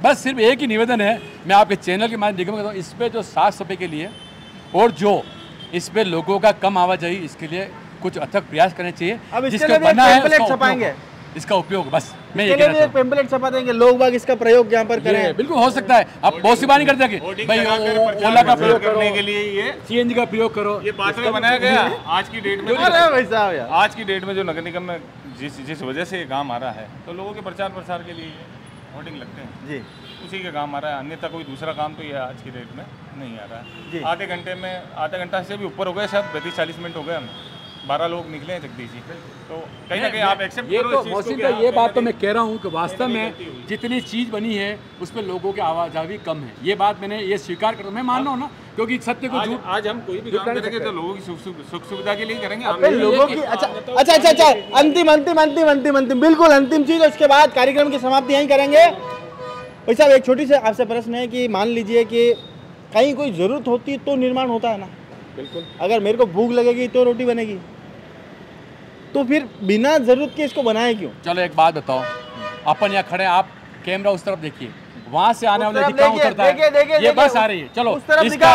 बस सिर्फ एक ही निवेदन है, मैं आपके चैनल के माध्यम करता हूँ, इस पे जो साफ सफाई के लिए और जो इस पे लोगों का कम आवाजाही, इसके लिए कुछ अथक प्रयास करने चाहिए। अब इसके बना है छपाएंगे इसका उपयोग, बस मैं ये कह रहा हूं, पेम्पलेट छपा देंगे, लोग बाग इसका प्रयोग यहाँ पर करें। बिल्कुल हो सकता है। अब बहुत सी बात नहीं करते कि भाई ओला का प्रयोग करने के लिए ये सीएनजी का प्रयोग करो, ये बात में बनाया गया। आज की डेट में आज की डेट में जो नगर निगम में जिस वजह से ये काम आ रहा है, तो लोगों के प्रचार प्रसार के लिए होर्डिंग लगते हैं जी, उसी के काम आ रहा है। अन्यथा कोई दूसरा काम तो ये आज की डेट में नहीं आ रहा है। आधे घंटा से भी ऊपर हो गए, शायद 35-40 मिनट हो गए, हम 12 लोग निकले हैं जगदीश जी, तो कहीं ना कहीं आप एक्सेप्ट करो। तो मौसम भाई ये बात तो मैं कह रहा हूँ कि वास्तव में जितनी चीज़ बनी है उस पर लोगों की आवाजाही कम है, ये बात मैंने ये स्वीकार करता हूँ, मैं मान रहा हूँ ना, क्योंकि सत्य को झूठ। आज हम कोई भी काम करेंगे तो लोगों की सुख सुविधा के लिए करेंगे, लोगों की। अच्छा अंतिम बिल्कुल अंतिम चीज, उसके बाद कार्यक्रम की समाप्ति यहीं करेंगे। भाई साहब एक छोटी सी आपसे प्रश्न है कि मान लीजिए कि कहीं कोई जरूरत होती तो निर्माण होता है ना, बिल्कुल। अगर मेरे को भूख लगेगी तो रोटी बनेगी, तो फिर बिना जरूरत के इसको बनाए क्यों? चलो एक बात बताओ, अपन यहाँ खड़े, आप कैमरा उस तरफ देखिए, वहां से आने वाले कहाँ उतरता है? ये बस आ रही है, चलो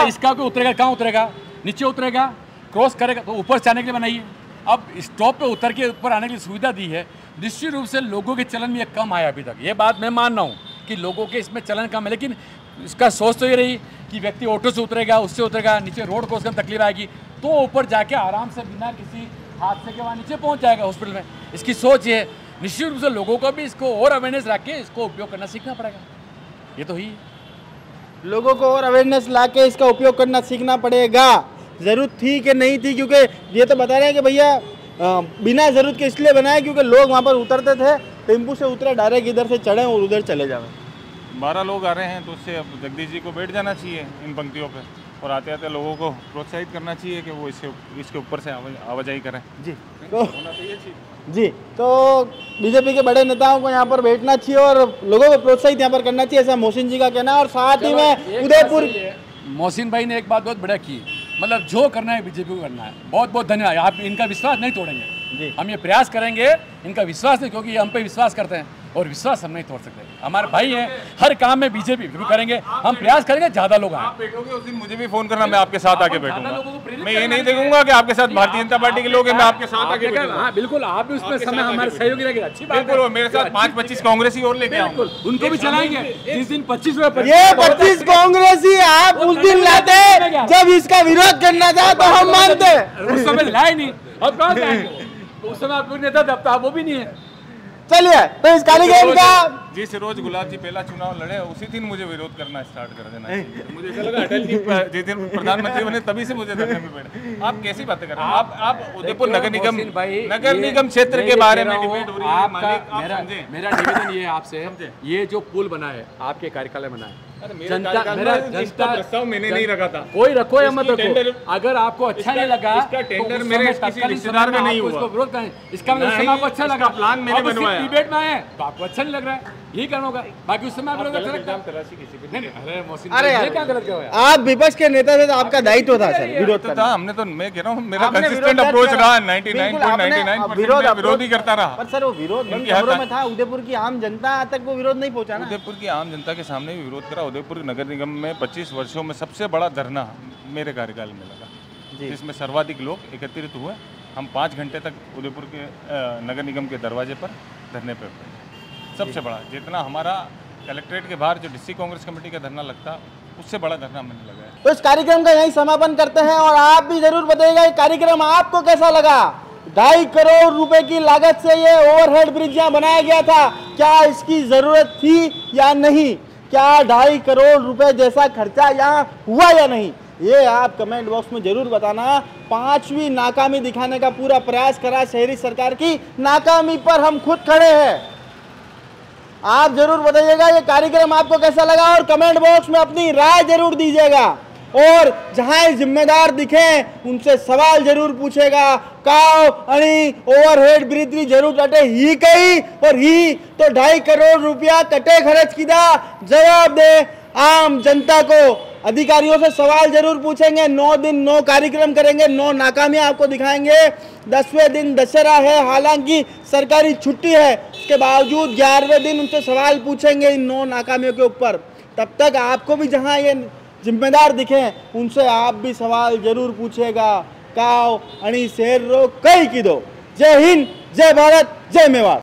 इसका कोई उतरेगा, कहाँ उतरेगा? नीचे उतरेगा, क्रॉस करेगा, तो ऊपर से आने के लिए बनाइए। अब स्टॉप पे उतर के ऊपर आने के लिए सुविधा दी है, निश्चित रूप से लोगों के चलन में ये कम आया अभी तक, ये बात मैं मान रहा हूँ कि लोगों के इसमें चलन कम है, लेकिन इसका सोच तो ये रही कि व्यक्ति ऑटो से उतरेगा, उससे उतरेगा, नीचे रोड को उसका तकलीफ आएगी, तो ऊपर जाके आराम से बिना किसी हादसे के वहाँ नीचे पहुँच जाएगा हॉस्पिटल में। इसकी सोच ये है। निश्चित रूप से लोगों को भी इसको और अवेयरनेस रख के इसको उपयोग करना सीखना पड़ेगा, ये तो ही है। लोगों को और अवेयरनेस लाके इसका उपयोग करना सीखना पड़ेगा। ज़रूरत थी कि नहीं थी, क्योंकि ये तो बता रहे हैं कि भैया बिना ज़रूरत के इसलिए बनाया क्योंकि लोग वहाँ पर उतरते थे, टेम्पू से उतरे, डायरेक्ट इधर से चढ़े और उधर चले जाए। 12 लोग आ रहे हैं तो उससे अब जगदीश जी को बैठ जाना चाहिए इन पंक्तियों पे, और आते आते लोगों को प्रोत्साहित करना चाहिए कि वो इसके ऊपर से आवाजाही करें। जी तो बीजेपी के बड़े नेताओं को यहाँ पर बैठना चाहिए और लोगों को प्रोत्साहित यहाँ पर करना चाहिए, ऐसा मोहसिन जी का कहना है। और साथ ही में उदयपुर मोहसिन भाई ने एक बात बहुत बढ़िया की, मतलब जो करना है बीजेपी को करना है। बहुत बहुत धन्यवाद। आप इनका विश्वास नहीं तोड़ेंगे, हम ये प्रयास करेंगे इनका विश्वास नहीं, क्योंकि हम पे विश्वास करते हैं और विश्वास हम नहीं तोड़ सकते। हमारे भाई हैं, हर काम में बीजेपी भी करेंगे, हम प्रयास करेंगे ज़्यादा लोग आए। आप बैठोगे उस दिन मुझे भी फोन करना, मैं आपके साथ आके बैठूंगा। मैं ये नहीं देखूंगा कि आपके साथ भारतीय जनता पार्टी के लोग हैं, मैं आपके साथ आके बैठूंगा। हाँ बिल्कुल, आप भी उसमें समय हमारे सहयोगी रहेंगे, अच्छी बात है। बिल्कुल, मेरे साथ 5-25 कांग्रेसी और लेके आऊंगा, उनको भी चलाएंगे। जिस दिन 25 ये 25 कांग्रेसी आप उस दिन लाते जब इसका विरोध करना था तो हम मानते, उस समय लाए नहीं, अब कहाँ से आएंगे? उस समय आप नेता दबता, वो भी नहीं है। चलिए, तो इस कार्यक्रम का जिस रोज गुलाब जी पहला चुनाव लड़े उसी दिन मुझे विरोध करना स्टार्ट कर देना। तो मुझे ऐसा लगा अटल जी जिस दिन प्रधानमंत्री बने तभी से मुझे धरने पे बैठे। आप कैसी बातें कर रहे हैं? आप उदयपुर नगर निगम क्षेत्र के बारे में डिबेट हो रही है। मेरा निवेदन ये है आपसे, ये जो पुल बना है आपके कार्यकाल में बना है, जनता प्रस्ताव मैंने नहीं रखा था, कोई रखो या मत रखो, अगर आपको अच्छा नहीं लगा इसका टेंडर मेरे किसी रिश्तेदार का नहीं हुआ, इसको विरोध करें। इसका मतलब आपको अच्छा लगा, प्लान मैंने बनवाया, डिबेट में आए तो आपको अच्छा नहीं लग रहा है, यही करना होगा। बाकी उस समय विरोध अच्छा लगता है। अरे ये क्या गलत किया? आप विपक्ष के नेता थे तो आपका दायित्व था सर विरोध था। हमने तो, मैं कह रहा हूँ मेरा कंसिस्टेंट अप्रोच रहा, 99.99% विरोध ही करता रहा। पर सर वो विरोध खबरों में था, उदयपुर की आम जनता तक वो विरोध नहीं पहुंचा ना। उदयपुर की आम जनता के सामने भी विरोध करा। उदयपुर नगर निगम में 25 वर्षों में सबसे बड़ा धरना मेरे कार्यकाल में लगा, जिसमें सर्वाधिक लोग एकत्रित हुए। हम 5 घंटे तक उदयपुर के नगर निगम के दरवाजे पर धरने पे बैठे। सबसे बड़ा, जितना हमारा कलेक्ट्रेट के बाहर जो डिस्ट्रिक्ट कांग्रेस कमेटी का धरना लगता, उससे बड़ा धरना मैंने लगाया। तो इस कार्यक्रम का यही समापन करते हैं और आप भी जरूर बताइएगा ये कार्यक्रम आपको कैसा लगा। 2.5 करोड़ रुपए की लागत से ये ओवरहेड ब्रिज यहाँ बनाया गया था, क्या इसकी जरूरत थी या नहीं? क्या 2.5 करोड़ रुपए जैसा खर्चा यहाँ हुआ या नहीं? ये आप कमेंट बॉक्स में जरूर बताना। 5वीं नाकामी दिखाने का पूरा प्रयास करा शहरी सरकार की नाकामी पर हम खुद खड़े हैं। आप जरूर बताइएगा ये कार्यक्रम आपको कैसा लगा और कमेंट बॉक्स में अपनी राय जरूर दीजिएगा। और जहां जिम्मेदार दिखे उनसे सवाल जरूर पूछेगा। काव आणि ओवरहेड ब्रिज जरूर कटे ही कही और ही तो 2.5 करोड़ रुपया कटे खर्च किया, जवाब दे आम जनता को। अधिकारियों से सवाल जरूर पूछेंगे। 9 दिन 9 कार्यक्रम करेंगे, 9 नाकामियां आपको दिखाएंगे। 10वें दिन दशहरा है, हालांकि सरकारी छुट्टी है, इसके बावजूद 11वें दिन उनसे सवाल पूछेंगे इन 9 नाकामियों के ऊपर। तब तक आपको भी जहां ये जिम्मेदार दिखे उनसे आप भी सवाल जरूर पूछेगा। काव आणि शेर रो कई की दो। जय हिंद, जय भारत, जय मेवाड़।